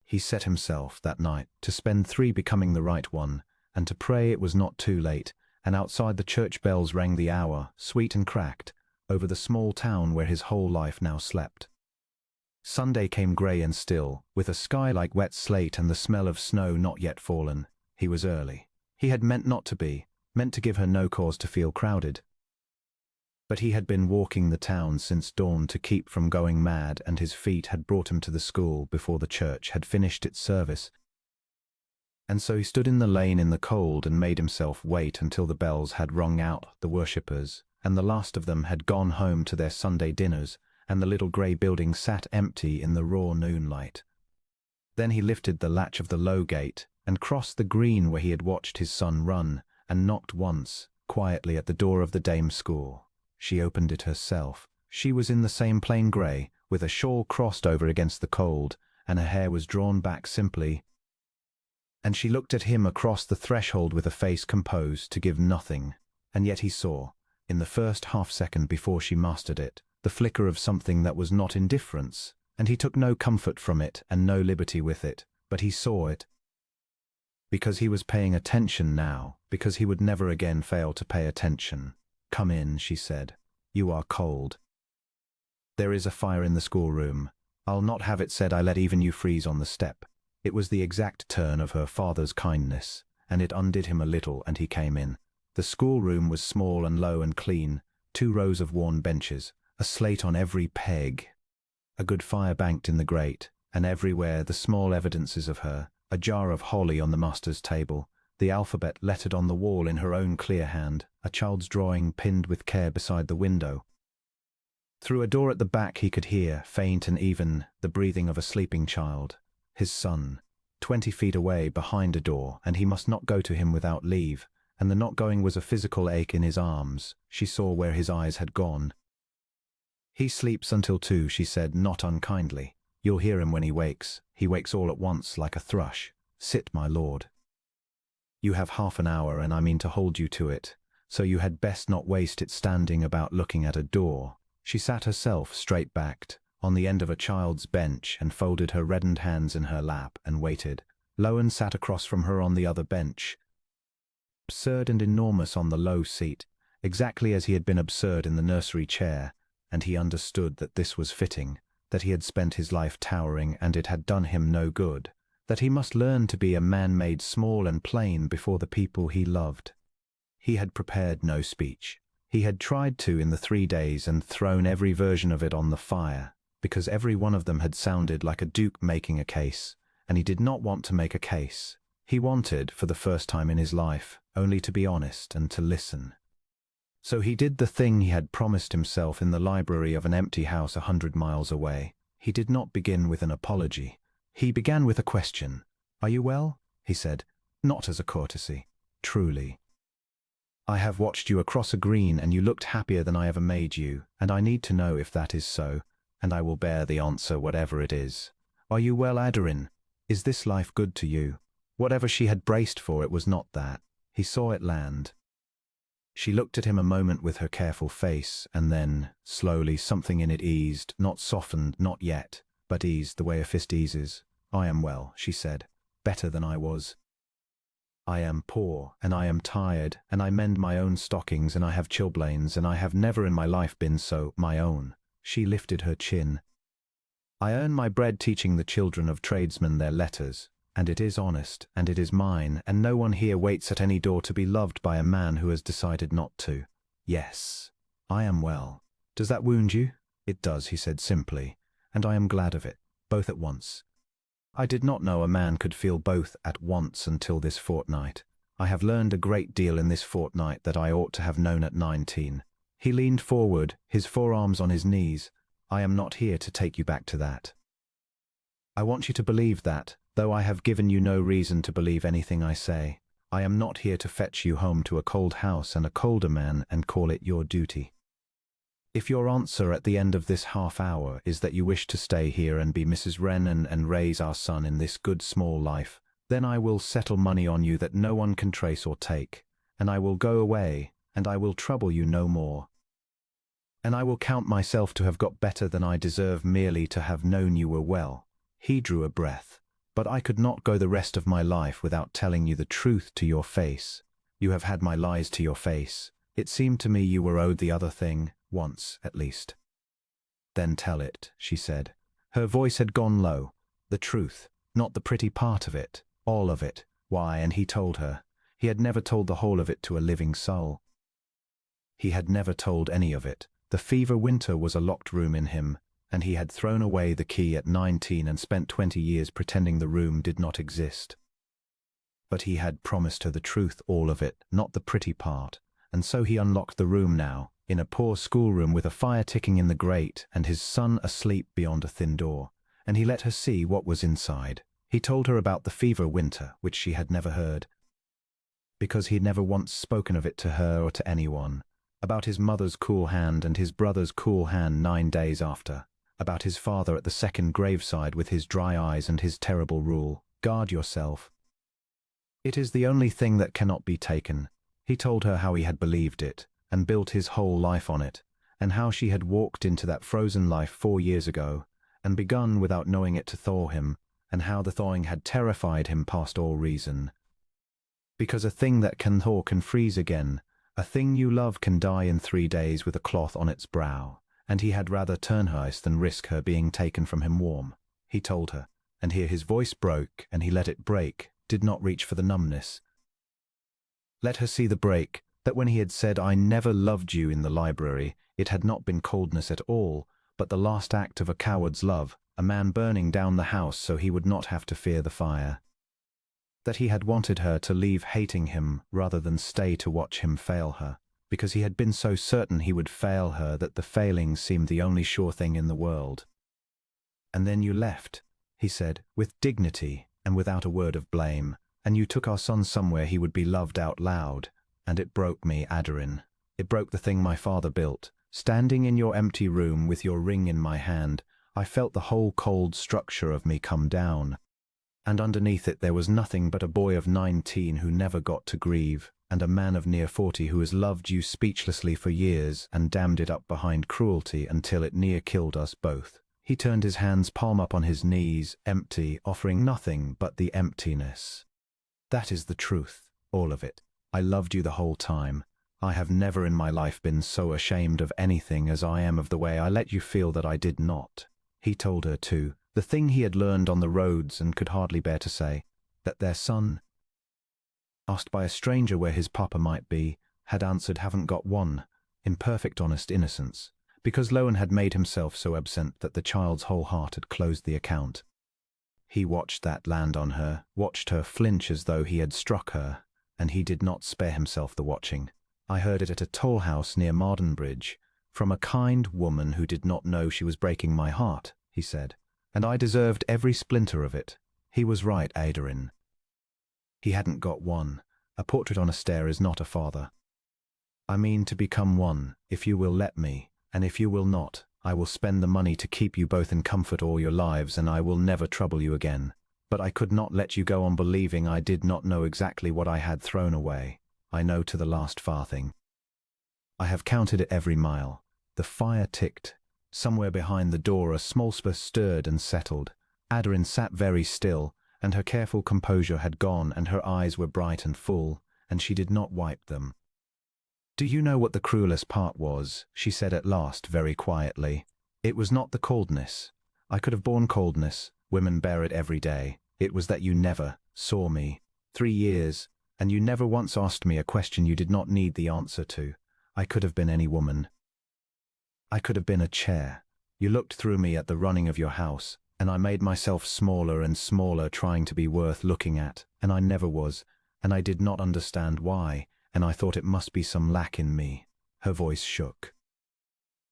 He set himself, that night, to spend 3 becoming the right one, and to pray it was not too late, and outside the church bells rang the hour, sweet and cracked, over the small town where his whole life now slept. Sunday came grey and still, with a sky like wet slate and the smell of snow not yet fallen. He was early. He had meant not to be, meant to give her no cause to feel crowded. But he had been walking the town since dawn to keep from going mad, and his feet had brought him to the school before the church had finished its service. And so he stood in the lane in the cold and made himself wait until the bells had rung out the worshippers, and the last of them had gone home to their Sunday dinners, and the little grey building sat empty in the raw noonlight. Then he lifted the latch of the low gate, and crossed the green where he had watched his son run, and knocked once, quietly at the door of the dame's school. She opened it herself. She was in the same plain grey, with a shawl crossed over against the cold, and her hair was drawn back simply. And she looked at him across the threshold with a face composed to give nothing, and yet he saw, in the first half-second before she mastered it, the flicker of something that was not indifference, and he took no comfort from it and no liberty with it, but he saw it. Because he was paying attention now, because he would never again fail to pay attention. "Come in," she said. "You are cold. There is a fire in the schoolroom. I'll not have it said I let even you freeze on the step." It was the exact turn of her father's kindness, and it undid him a little, and he came in. The schoolroom was small and low and clean, 2 rows of worn benches, a slate on every peg, a good fire banked in the grate, and everywhere the small evidences of her, a jar of holly on the master's table, the alphabet lettered on the wall in her own clear hand, a child's drawing pinned with care beside the window. Through a door at the back he could hear, faint and even, the breathing of a sleeping child. His son, 20 feet away behind a door, and he must not go to him without leave, and the not going was a physical ache in his arms. She saw where his eyes had gone. "He sleeps until 2, she said, not unkindly. "You'll hear him when he wakes. He wakes all at once, like a thrush. Sit, my lord. You have half an hour, and I mean to hold you to it, so you had best not waste it standing about looking at a door." She sat herself, straight-backed, on the end of a child's bench, and folded her reddened hands in her lap, and waited. Lowen sat across from her on the other bench, absurd and enormous on the low seat. exactly as he had been absurd in the nursery chair, and he understood that this was fitting, that he had spent his life towering and it had done him no good, that he must learn to be a man made small and plain before the people he loved. He had prepared no speech. He had tried to in the 3 days and thrown every version of it on the fire, because every one of them had sounded like a duke making a case, and he did not want to make a case. He wanted, for the first time in his life, only to be honest and to listen. So he did the thing he had promised himself in the library of an empty house 100 miles away. He did not begin with an apology. He began with a question. "Are you well?" he said, not as a courtesy. "Truly. I have watched you across a green and you looked happier than I ever made you, and I need to know if that is so, and I will bear the answer whatever it is. Are you well, Aderin? Is this life good to you?" Whatever she had braced for, it was not that. He saw it land. She looked at him a moment with her careful face, and then, slowly, something in it eased, not softened, not yet, but eased the way a fist eases. "I am well," she said, "better than I was. I am poor, and I am tired, and I mend my own stockings, and I have chilblains, and I have never in my life been so my own." She lifted her chin. "I earn my bread teaching the children of tradesmen their letters, and it is honest, and it is mine, and no one here waits at any door to be loved by a man who has decided not to. Yes, I am well. Does that wound you?" "It does," he said simply, "and I am glad of it, both at once. I did not know a man could feel both at once until this fortnight. I have learned a great deal in this fortnight that I ought to have known at 19. He leaned forward, his forearms on his knees. "I am not here to take you back to that. I want you to believe that, though I have given you no reason to believe anything I say. I am not here to fetch you home to a cold house and a colder man and call it your duty. If your answer at the end of this half hour is that you wish to stay here and be Mrs. Wren and raise our son in this good small life, then I will settle money on you that no one can trace or take, and I will go away, and I will trouble you no more. And I will count myself to have got better than I deserve merely to have known you were well." He drew a breath. "But I could not go the rest of my life without telling you the truth to your face. You have had my lies to your face. It seemed to me you were owed the other thing, once at least." "Then tell it," she said. Her voice had gone low. "The truth, not the pretty part of it, all of it." Why, and he told her. He had never told the whole of it to a living soul. He had never told any of it. The fever winter was a locked room in him, and he had thrown away the key at 19 and spent 20 years pretending the room did not exist. But he had promised her the truth, all of it, not the pretty part, and so he unlocked the room now, in a poor schoolroom with a fire ticking in the grate and his son asleep beyond a thin door, and he let her see what was inside. He told her about the fever winter, which she had never heard, because he had never once spoken of it to her or to anyone, about his mother's cool hand and his brother's cool hand 9 days after, about his father at the second graveside with his dry eyes and his terrible rule, "Guard yourself. It is the only thing that cannot be taken." He told her how he had believed it, and built his whole life on it, and how she had walked into that frozen life 4 years ago, and begun without knowing it to thaw him, and how the thawing had terrified him past all reason. Because a thing that can thaw can freeze again, a thing you love can die in 3 days with a cloth on its brow, and he had rather turn her ice than risk her being taken from him warm. He told her, and here his voice broke, and he let it break, did not reach for the numbness. Let her see the break, that when he had said, "I never loved you" in the library, it had not been coldness at all, but the last act of a coward's love, a man burning down the house so he would not have to fear the fire. That he had wanted her to leave hating him rather than stay to watch him fail her, because he had been so certain he would fail her that the failing seemed the only sure thing in the world. "And then you left," he said, with dignity and without a word of blame, "and you took our son somewhere he would be loved out loud, and it broke me, Aderin. It broke the thing my father built. Standing in your empty room with your ring in my hand, I felt the whole cold structure of me come down, and underneath it there was nothing but a boy of 19 who never got to grieve, and a man of near 40 who has loved you speechlessly for years and dammed it up behind cruelty until it near killed us both." He turned his hands palm up on his knees, empty, offering nothing but the emptiness. "That is the truth, all of it. I loved you the whole time. I have never in my life been so ashamed of anything as I am of the way I let you feel that I did not. He told her, too, the thing he had learned on the roads and could hardly bear to say, that their son, asked by a stranger where his papa might be, had answered, haven't got one, in perfect honest innocence, because Lowen had made himself so absent that the child's whole heart had closed the account. He watched that land on her, watched her flinch as though he had struck her, and he did not spare himself the watching. I heard it at a toll house near Marden Bridge, from a kind woman who did not know she was breaking my heart, he said, and I deserved every splinter of it. He was right, Adrian. He hadn't got one. A portrait on a stair is not a father. I mean to become one, if you will let me, and if you will not, I will spend the money to keep you both in comfort all your lives, and I will never trouble you again. But I could not let you go on believing I did not know exactly what I had thrown away. I know to the last farthing. I have counted it every mile. The fire ticked. Somewhere behind the door a small space stirred and settled. Adrian sat very still, and her careful composure had gone, and her eyes were bright and full, and she did not wipe them. Do you know what the cruelest part was? She said at last, very quietly. It was not the coldness. I could have borne coldness. Women bear it every day. It was that you never saw me. 3 years, and you never once asked me a question you did not need the answer to. I could have been any woman. I could have been a chair. You looked through me at the running of your house, and I made myself smaller and smaller trying to be worth looking at, and I never was, and I did not understand why, and I thought it must be some lack in me. Her voice shook.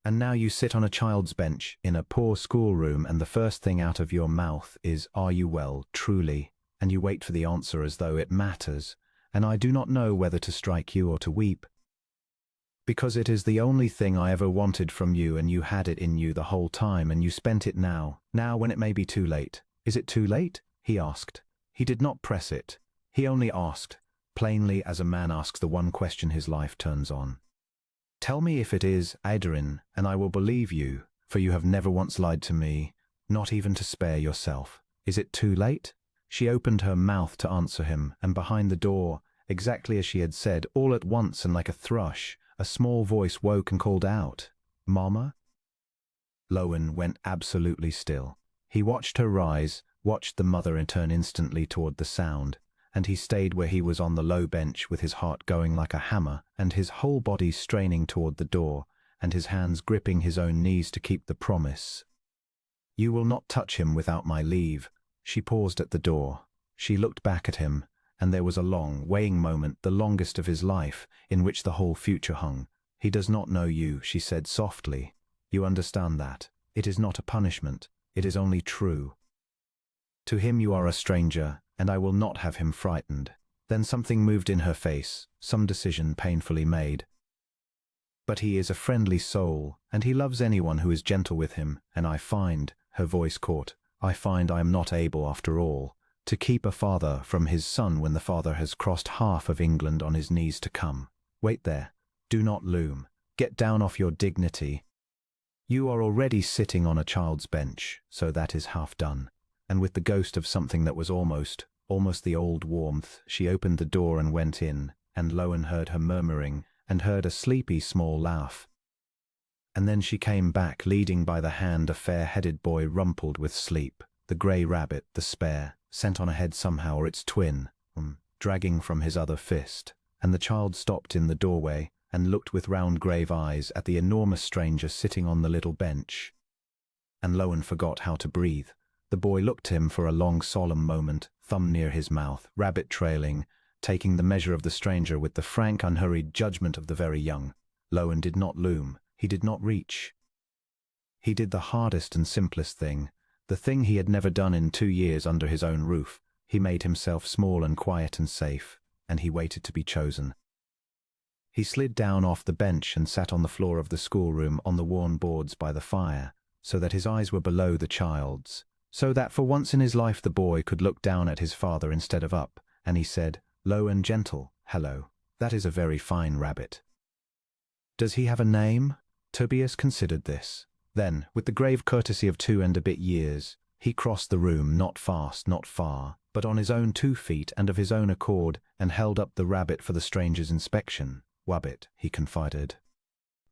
And now you sit on a child's bench in a poor schoolroom, and the first thing out of your mouth is, are you well, truly? And you wait for the answer as though it matters, and I do not know whether to strike you or to weep. Because it is the only thing I ever wanted from you, and you had it in you the whole time, and you spent it now when it may be too late. Is it too late? He asked. He did not press it. He only asked, plainly as a man asks the one question his life turns on. Tell me if it is, Adrian, and I will believe you, for you have never once lied to me, not even to spare yourself. Is it too late? She opened her mouth to answer him, and behind the door, exactly as she had said, all at once and like a thrush, a small voice woke and called out, Mama? Lowen went absolutely still. He watched her rise, watched the mother turn instantly toward the sound, and he stayed where he was on the low bench with his heart going like a hammer and his whole body straining toward the door and his hands gripping his own knees to keep the promise. You will not touch him without my leave. She paused at the door. She looked back at him, and there was a long, weighing moment, the longest of his life, in which the whole future hung. He does not know you, she said softly. You understand that. It is not a punishment. It is only true. To him you are a stranger, and I will not have him frightened. Then something moved in her face, some decision painfully made. But he is a friendly soul, and he loves anyone who is gentle with him, and I find, her voice caught, I find I am not able, after all, to keep a father from his son when the father has crossed half of England on his knees to come. Wait there. Do not loom. Get down off your dignity. You are already sitting on a child's bench, so that is half done. And with the ghost of something that was almost the old warmth, she opened the door and went in, and Lowen heard her murmuring, and heard a sleepy small laugh. And then she came back, leading by the hand a fair-headed boy rumpled with sleep, the grey rabbit, the spare, sent on ahead somehow, or its twin, dragging from his other fist, and the child stopped in the doorway and looked with round grave eyes at the enormous stranger sitting on the little bench. And Lowen forgot how to breathe. The boy looked at him for a long solemn moment, thumb near his mouth, rabbit trailing, taking the measure of the stranger with the frank unhurried judgment of the very young. Lowen did not loom. He did not reach. He did the hardest and simplest thing, the thing he had never done in 2 years under his own roof. He made himself small and quiet and safe, and he waited to be chosen. He slid down off the bench and sat on the floor of the schoolroom on the worn boards by the fire, so that his eyes were below the child's, so that for once in his life the boy could look down at his father instead of up, and he said, low and gentle, hello, that is a very fine rabbit. Does he have a name? Tobias considered this. Then, with the grave courtesy of 2 and a bit years, he crossed the room, not fast, not far, but on his own 2 feet and of his own accord, and held up the rabbit for the stranger's inspection. Wabbit, he confided.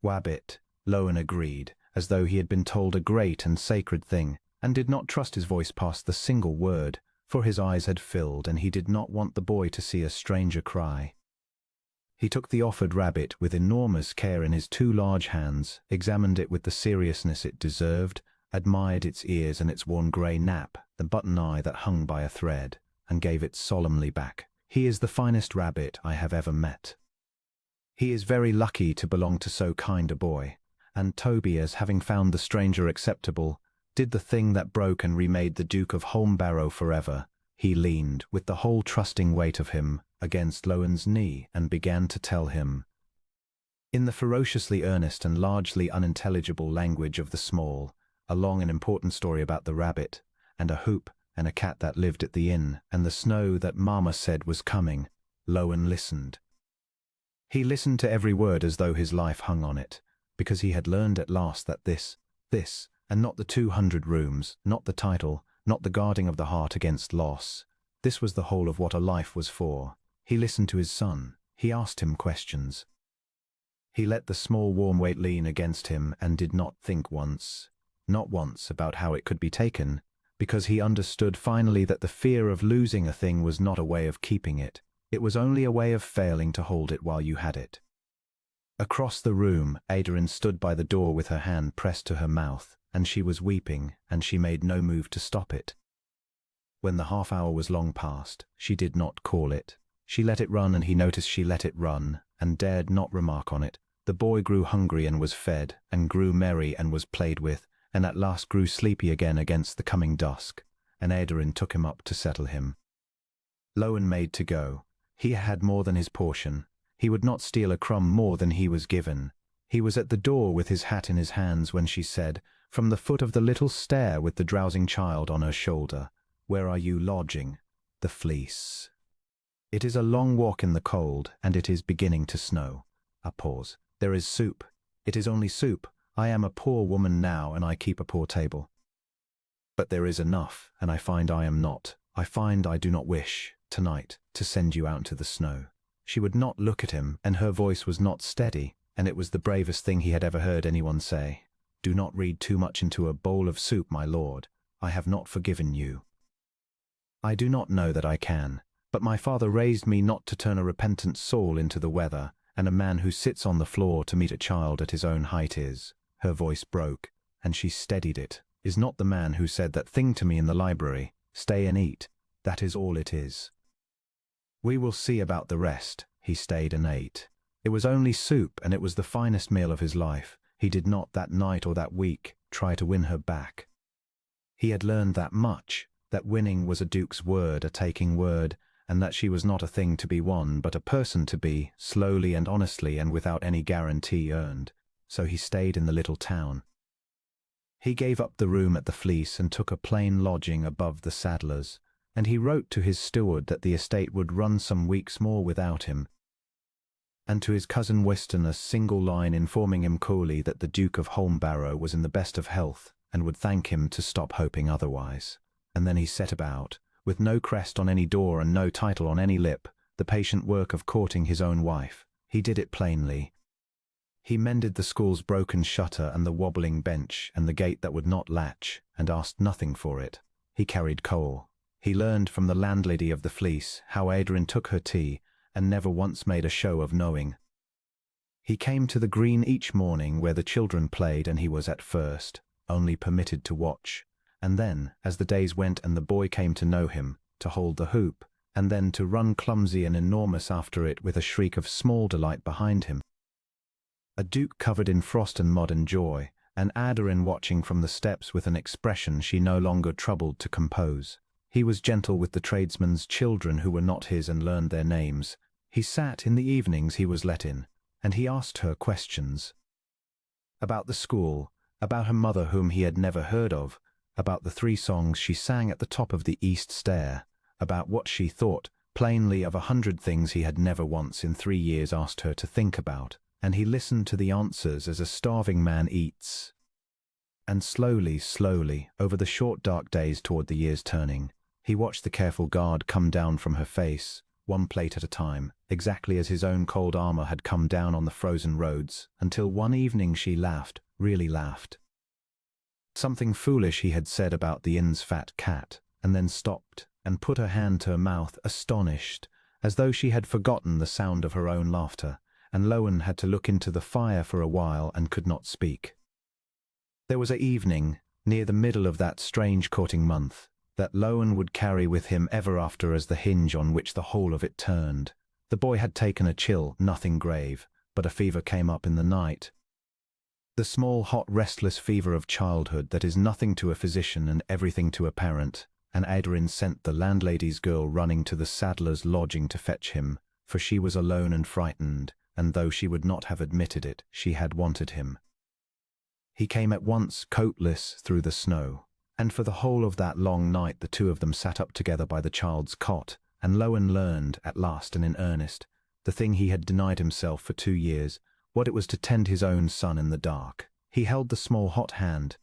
Wabbit, Lowen agreed, as though he had been told a great and sacred thing, and did not trust his voice past the single word, for his eyes had filled and he did not want the boy to see a stranger cry. He took the offered rabbit with enormous care in his 2 large hands, examined it with the seriousness it deserved, admired its ears and its worn grey nap, the button eye that hung by a thread, and gave it solemnly back. "He is the finest rabbit I have ever met. He is very lucky to belong to so kind a boy." And Tobias, having found the stranger acceptable, did the thing that broke and remade the Duke of Holmbarrow forever. He leaned, with the whole trusting weight of him, against Lowen's knee and began to tell him, in the ferociously earnest and largely unintelligible language of the small, a long and important story about the rabbit, and a hoop, and a cat that lived at the inn, and the snow that Mamma said was coming. Lowen listened. He listened to every word as though his life hung on it, because he had learned at last that this, and not the 200 rooms, not the title, not the guarding of the heart against loss, this was the whole of what a life was for. He listened to his son. He asked him questions. He let the small warm weight lean against him and did not think once, not once, about how it could be taken, because he understood finally that the fear of losing a thing was not a way of keeping it. It was only a way of failing to hold it while you had it. Across the room, Adrian stood by the door with her hand pressed to her mouth, and she was weeping, and she made no move to stop it. When the half-hour was long past, she did not call it. She let it run, and he noticed she let it run, and dared not remark on it. The boy grew hungry and was fed, and grew merry and was played with, and at last grew sleepy again against the coming dusk, and Adrian took him up to settle him. Lowen made to go. He had more than his portion. He would not steal a crumb more than he was given. He was at the door with his hat in his hands when she said, from the foot of the little stair with the drowsing child on her shoulder, "Where are you lodging?" "The Fleece." "It is a long walk in the cold, and it is beginning to snow." A pause. "There is soup." "It is only soup. I am a poor woman now, and I keep a poor table. But there is enough, and I find I am not. I find I do not wish, tonight, to send you out into the snow." She would not look at him, and her voice was not steady, and it was the bravest thing he had ever heard anyone say. "Do not read too much into a bowl of soup, my lord. I have not forgiven you." "I do not know that I can, but my father raised me not to turn a repentant soul into the weather, and a man who sits on the floor to meet a child at his own height is," her voice broke, and she steadied it, "is not the man who said that thing to me in the library, 'Stay and eat.' That is all it is. We will see about the rest." He stayed and ate. It was only soup, and it was the finest meal of his life. He did not that night or that week try to win her back. He had learned that much, that winning was a duke's word, a taking word, and that she was not a thing to be won, but a person to be, slowly and honestly and without any guarantee earned. So he stayed in the little town. He gave up the room at the Fleece and took a plain lodging above the saddler's, and he wrote to his steward that the estate would run some weeks more without him, and to his cousin Weston a single line informing him coolly that the Duke of Holmbarrow was in the best of health and would thank him to stop hoping otherwise. And then he set about, with no crest on any door and no title on any lip, the patient work of courting his own wife. He did it plainly. He mended the school's broken shutter and the wobbling bench and the gate that would not latch, and asked nothing for it. He carried coal. He learned from the landlady of the Fleece how Adrian took her tea, and never once made a show of knowing. He came to the green each morning where the children played, and he was at first only permitted to watch, and then, as the days went and the boy came to know him, to hold the hoop, and then to run clumsy and enormous after it with a shriek of small delight behind him. A duke covered in frost and mud and joy, and Adrian watching from the steps with an expression she no longer troubled to compose. He was gentle with the tradesmen's children who were not his and learned their names. He sat in the evenings he was let in, and he asked her questions. About the school, about her mother whom he had never heard of, about the 3 songs she sang at the top of the east stair, about what she thought, plainly, of 100 things he had never once in 3 years asked her to think about, and he listened to the answers as a starving man eats. And slowly, over the short dark days toward the year's turning, he watched the careful guard come down from her face, one plate at a time, exactly as his own cold armor had come down on the frozen roads, until one evening she laughed, really laughed. Something foolish he had said about the inn's fat cat, and then stopped and put her hand to her mouth, astonished, as though she had forgotten the sound of her own laughter, and Lowen had to look into the fire for a while and could not speak. There was an evening, near the middle of that strange courting month, that Lowen would carry with him ever after as the hinge on which the whole of it turned. The boy had taken a chill, nothing grave, but a fever came up in the night. The small, hot, restless fever of childhood that is nothing to a physician and everything to a parent, and Adrian sent the landlady's girl running to the saddler's lodging to fetch him, for she was alone and frightened, and though she would not have admitted it, she had wanted him. He came at once, coatless, through the snow, and for the whole of that long night the two of them sat up together by the child's cot, and Lowen learned, at last and in earnest, the thing he had denied himself for 2 years, what it was to tend his own son in the dark. He held the small hot hand.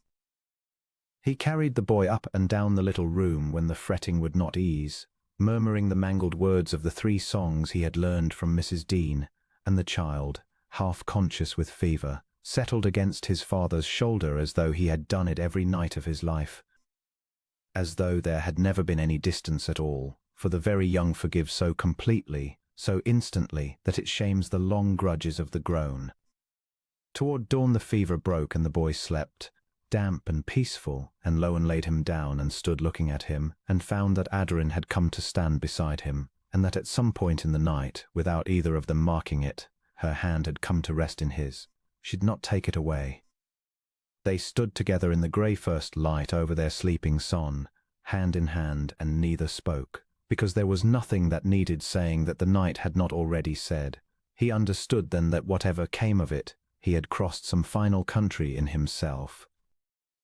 He carried the boy up and down the little room when the fretting would not ease, murmuring the mangled words of the 3 songs he had learned from Mrs. Dean, and the child, half conscious with fever, settled against his father's shoulder as though he had done it every night of his life, as though there had never been any distance at all, for the very young forgive so completely, so instantly, that it shames the long grudges of the grown. Toward dawn the fever broke and the boy slept, damp and peaceful, and Lowen laid him down and stood looking at him, and found that Adrian had come to stand beside him, and that at some point in the night, without either of them marking it, her hand had come to rest in his. She did not take it away. They stood together in the grey first light over their sleeping son, hand in hand, and neither spoke, because there was nothing that needed saying that the night had not already said. He understood then that whatever came of it, he had crossed some final country in himself.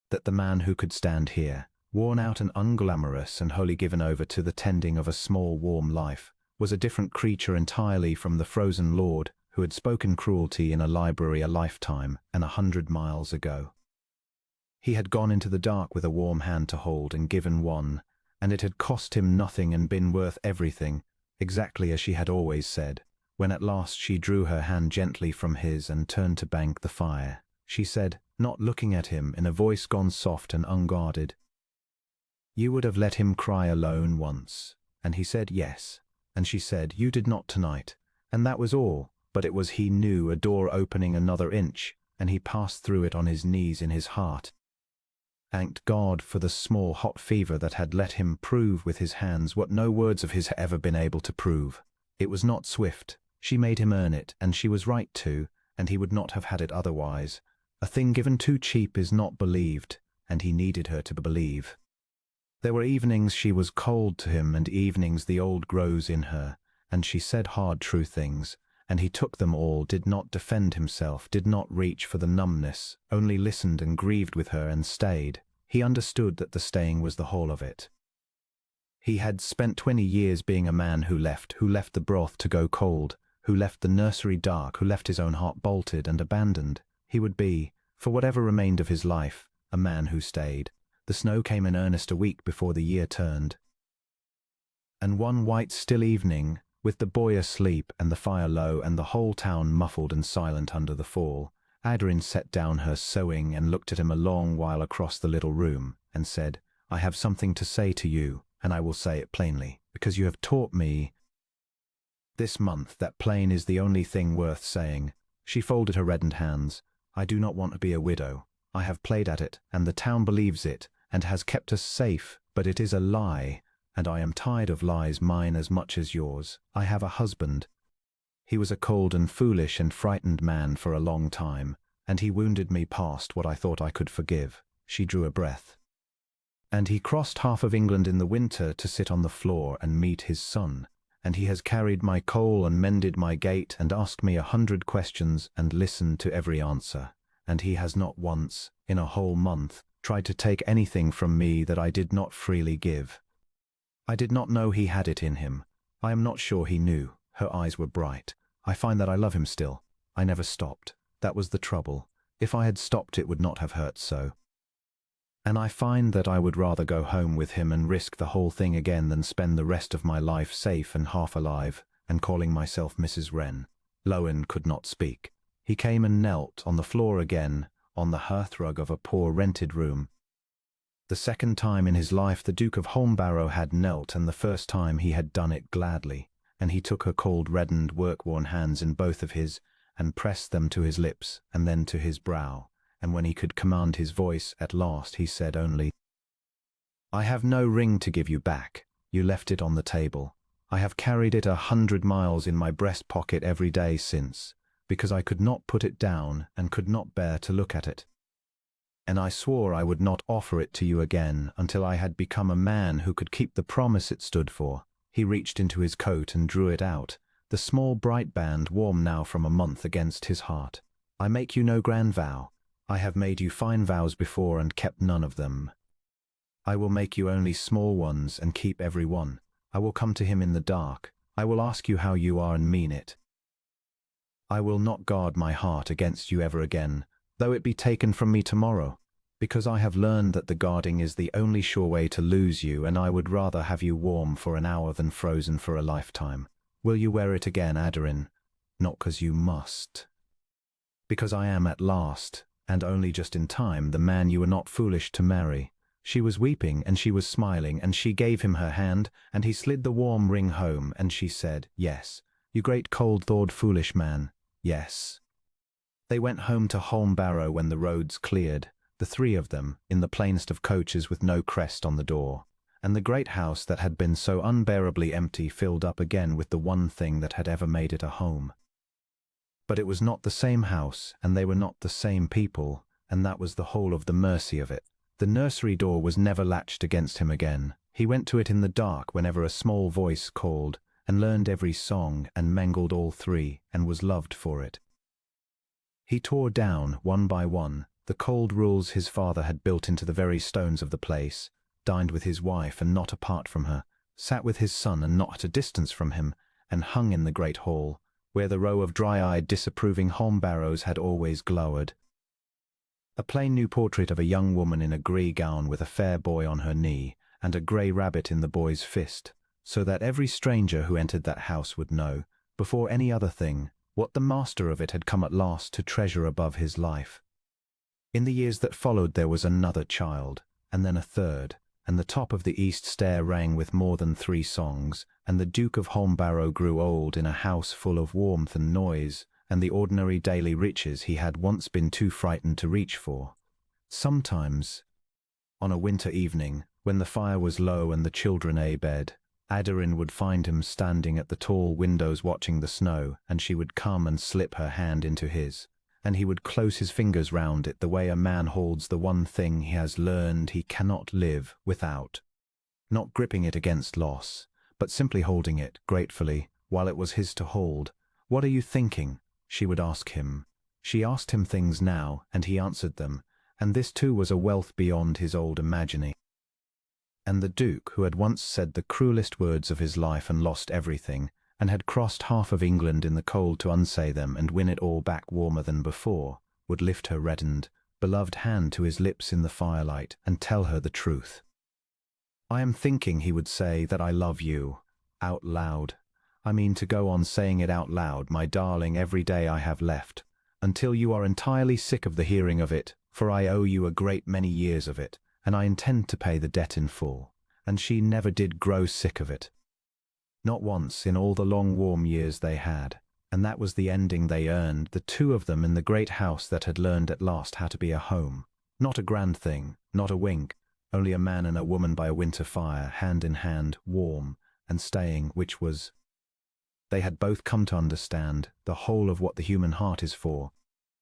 That the man who could stand here, worn out and unglamorous and wholly given over to the tending of a small warm life, was a different creature entirely from the frozen lord who had spoken cruelty in a library a lifetime and 100 miles ago. He had gone into the dark with a warm hand to hold and given one, and it had cost him nothing and been worth everything, exactly as she had always said. When at last she drew her hand gently from his and turned to bank the fire, she said, not looking at him, in a voice gone soft and unguarded, "You would have let him cry alone once." And he said yes, and she said, "You did not tonight," and that was all. But it was, he knew, a door opening another inch, and he passed through it on his knees in his heart. Thanked God for the small hot fever that had let him prove with his hands what no words of his had ever been able to prove. It was not swift. She made him earn it, and she was right to, and he would not have had it otherwise. A thing given too cheap is not believed, and he needed her to believe. There were evenings she was cold to him, and evenings the old grows in her, and she said hard true things, and he took them all, did not defend himself, did not reach for the numbness, only listened and grieved with her and stayed. He understood that the staying was the whole of it. He had spent 20 years being a man who left the broth to go cold, who left the nursery dark, who left his own heart bolted and abandoned. He would be, for whatever remained of his life, a man who stayed. The snow came in earnest a week before the year turned. And one white still evening, with the boy asleep and the fire low and the whole town muffled and silent under the fall, Adrian set down her sewing and looked at him a long while across the little room, and said, "I have something to say to you, and I will say it plainly, because you have taught me this month that plain is the only thing worth saying." She folded her reddened hands. "I do not want to be a widow. I have played at it, and the town believes it, and has kept us safe, but it is a lie. And I am tired of lies, mine as much as yours. I have a husband." He was a cold and foolish and frightened man for a long time, and he wounded me past what I thought I could forgive. She drew a breath. "And he crossed half of England in the winter to sit on the floor and meet his son, and he has carried my coal and mended my gate and asked me 100 questions and listened to every answer, and he has not once, in a whole month, tried to take anything from me that I did not freely give. I did not know he had it in him. I am not sure he knew." Her eyes were bright. "I find that I love him still. I never stopped. That was the trouble. If I had stopped it would not have hurt so." And I find that I would rather go home with him and risk the whole thing again than spend the rest of my life safe and half alive, and calling myself Mrs. Wren. Lowen could not speak. He came and knelt on the floor again, on the hearthrug of a poor rented room. The second time in his life the Duke of Holmbarrow had knelt, and the first time he had done it gladly, and he took her cold, reddened, work-worn hands in both of his, and pressed them to his lips, and then to his brow, and when he could command his voice at last he said only, "I have no ring to give you back. You left it on the table. I have carried it 100 miles in my breast pocket every day since, because I could not put it down and could not bear to look at it. And I swore I would not offer it to you again until I had become a man who could keep the promise it stood for." He reached into his coat and drew it out, the small bright band warm now from a month against his heart. "I make you no grand vow. I have made you fine vows before and kept none of them. I will make you only small ones and keep every one. I will come to him in the dark. I will ask you how you are and mean it. I will not guard my heart against you ever again, though it be taken from me tomorrow, because I have learned that the guarding is the only sure way to lose you, and I would rather have you warm for an hour than frozen for a lifetime. Will you wear it again, Aderin? Not 'cause you must. Because I am at last, and only just in time, the man you were not foolish to marry." She was weeping, and she was smiling, and she gave him her hand, and he slid the warm ring home, and she said, "Yes, you great cold-thawed foolish man, yes." They went home to Holmbarrow when the roads cleared, the three of them, in the plainest of coaches with no crest on the door, and the great house that had been so unbearably empty filled up again with the one thing that had ever made it a home. But it was not the same house, and they were not the same people, and that was the whole of the mercy of it. The nursery door was never latched against him again. He went to it in the dark whenever a small voice called, and learned every song, and mangled all three, and was loved for it. He tore down, one by one, the cold rules his father had built into the very stones of the place, dined with his wife and not apart from her, sat with his son and not at a distance from him, and hung in the great hall, where the row of dry-eyed, disapproving Holmbarrows had always glowered. A plain new portrait of a young woman in a grey gown with a fair boy on her knee, and a grey rabbit in the boy's fist, so that every stranger who entered that house would know, before any other thing, what the master of it had come at last to treasure above his life. In the years that followed there was another child, and then a third, and the top of the east stair rang with more than 3 songs, and the Duke of Holmbarrow grew old in a house full of warmth and noise, and the ordinary daily riches he had once been too frightened to reach for. Sometimes, on a winter evening, when the fire was low and the children a-bed, Aderin would find him standing at the tall windows watching the snow, and she would come and slip her hand into his, and he would close his fingers round it the way a man holds the one thing he has learned he cannot live without, not gripping it against loss, but simply holding it gratefully while it was his to hold. "What are you thinking?" she would ask him. She asked him things now, and he answered them, and this too was a wealth beyond his old imagining. And the Duke, who had once said the cruelest words of his life and lost everything, and had crossed half of England in the cold to unsay them and win it all back warmer than before, would lift her reddened, beloved hand to his lips in the firelight and tell her the truth. "I am thinking," he would say, "that I love you, out loud. I mean to go on saying it out loud, my darling, every day I have left, until you are entirely sick of the hearing of it, for I owe you a great many years of it, and I intend to pay the debt in full." And she never did grow sick of it. Not once in all the long warm years they had, and that was the ending they earned, the two of them in the great house that had learned at last how to be a home. Not a grand thing, not a wink, only a man and a woman by a winter fire, hand in hand, warm, and staying, which was, they had both come to understand, the whole of what the human heart is for,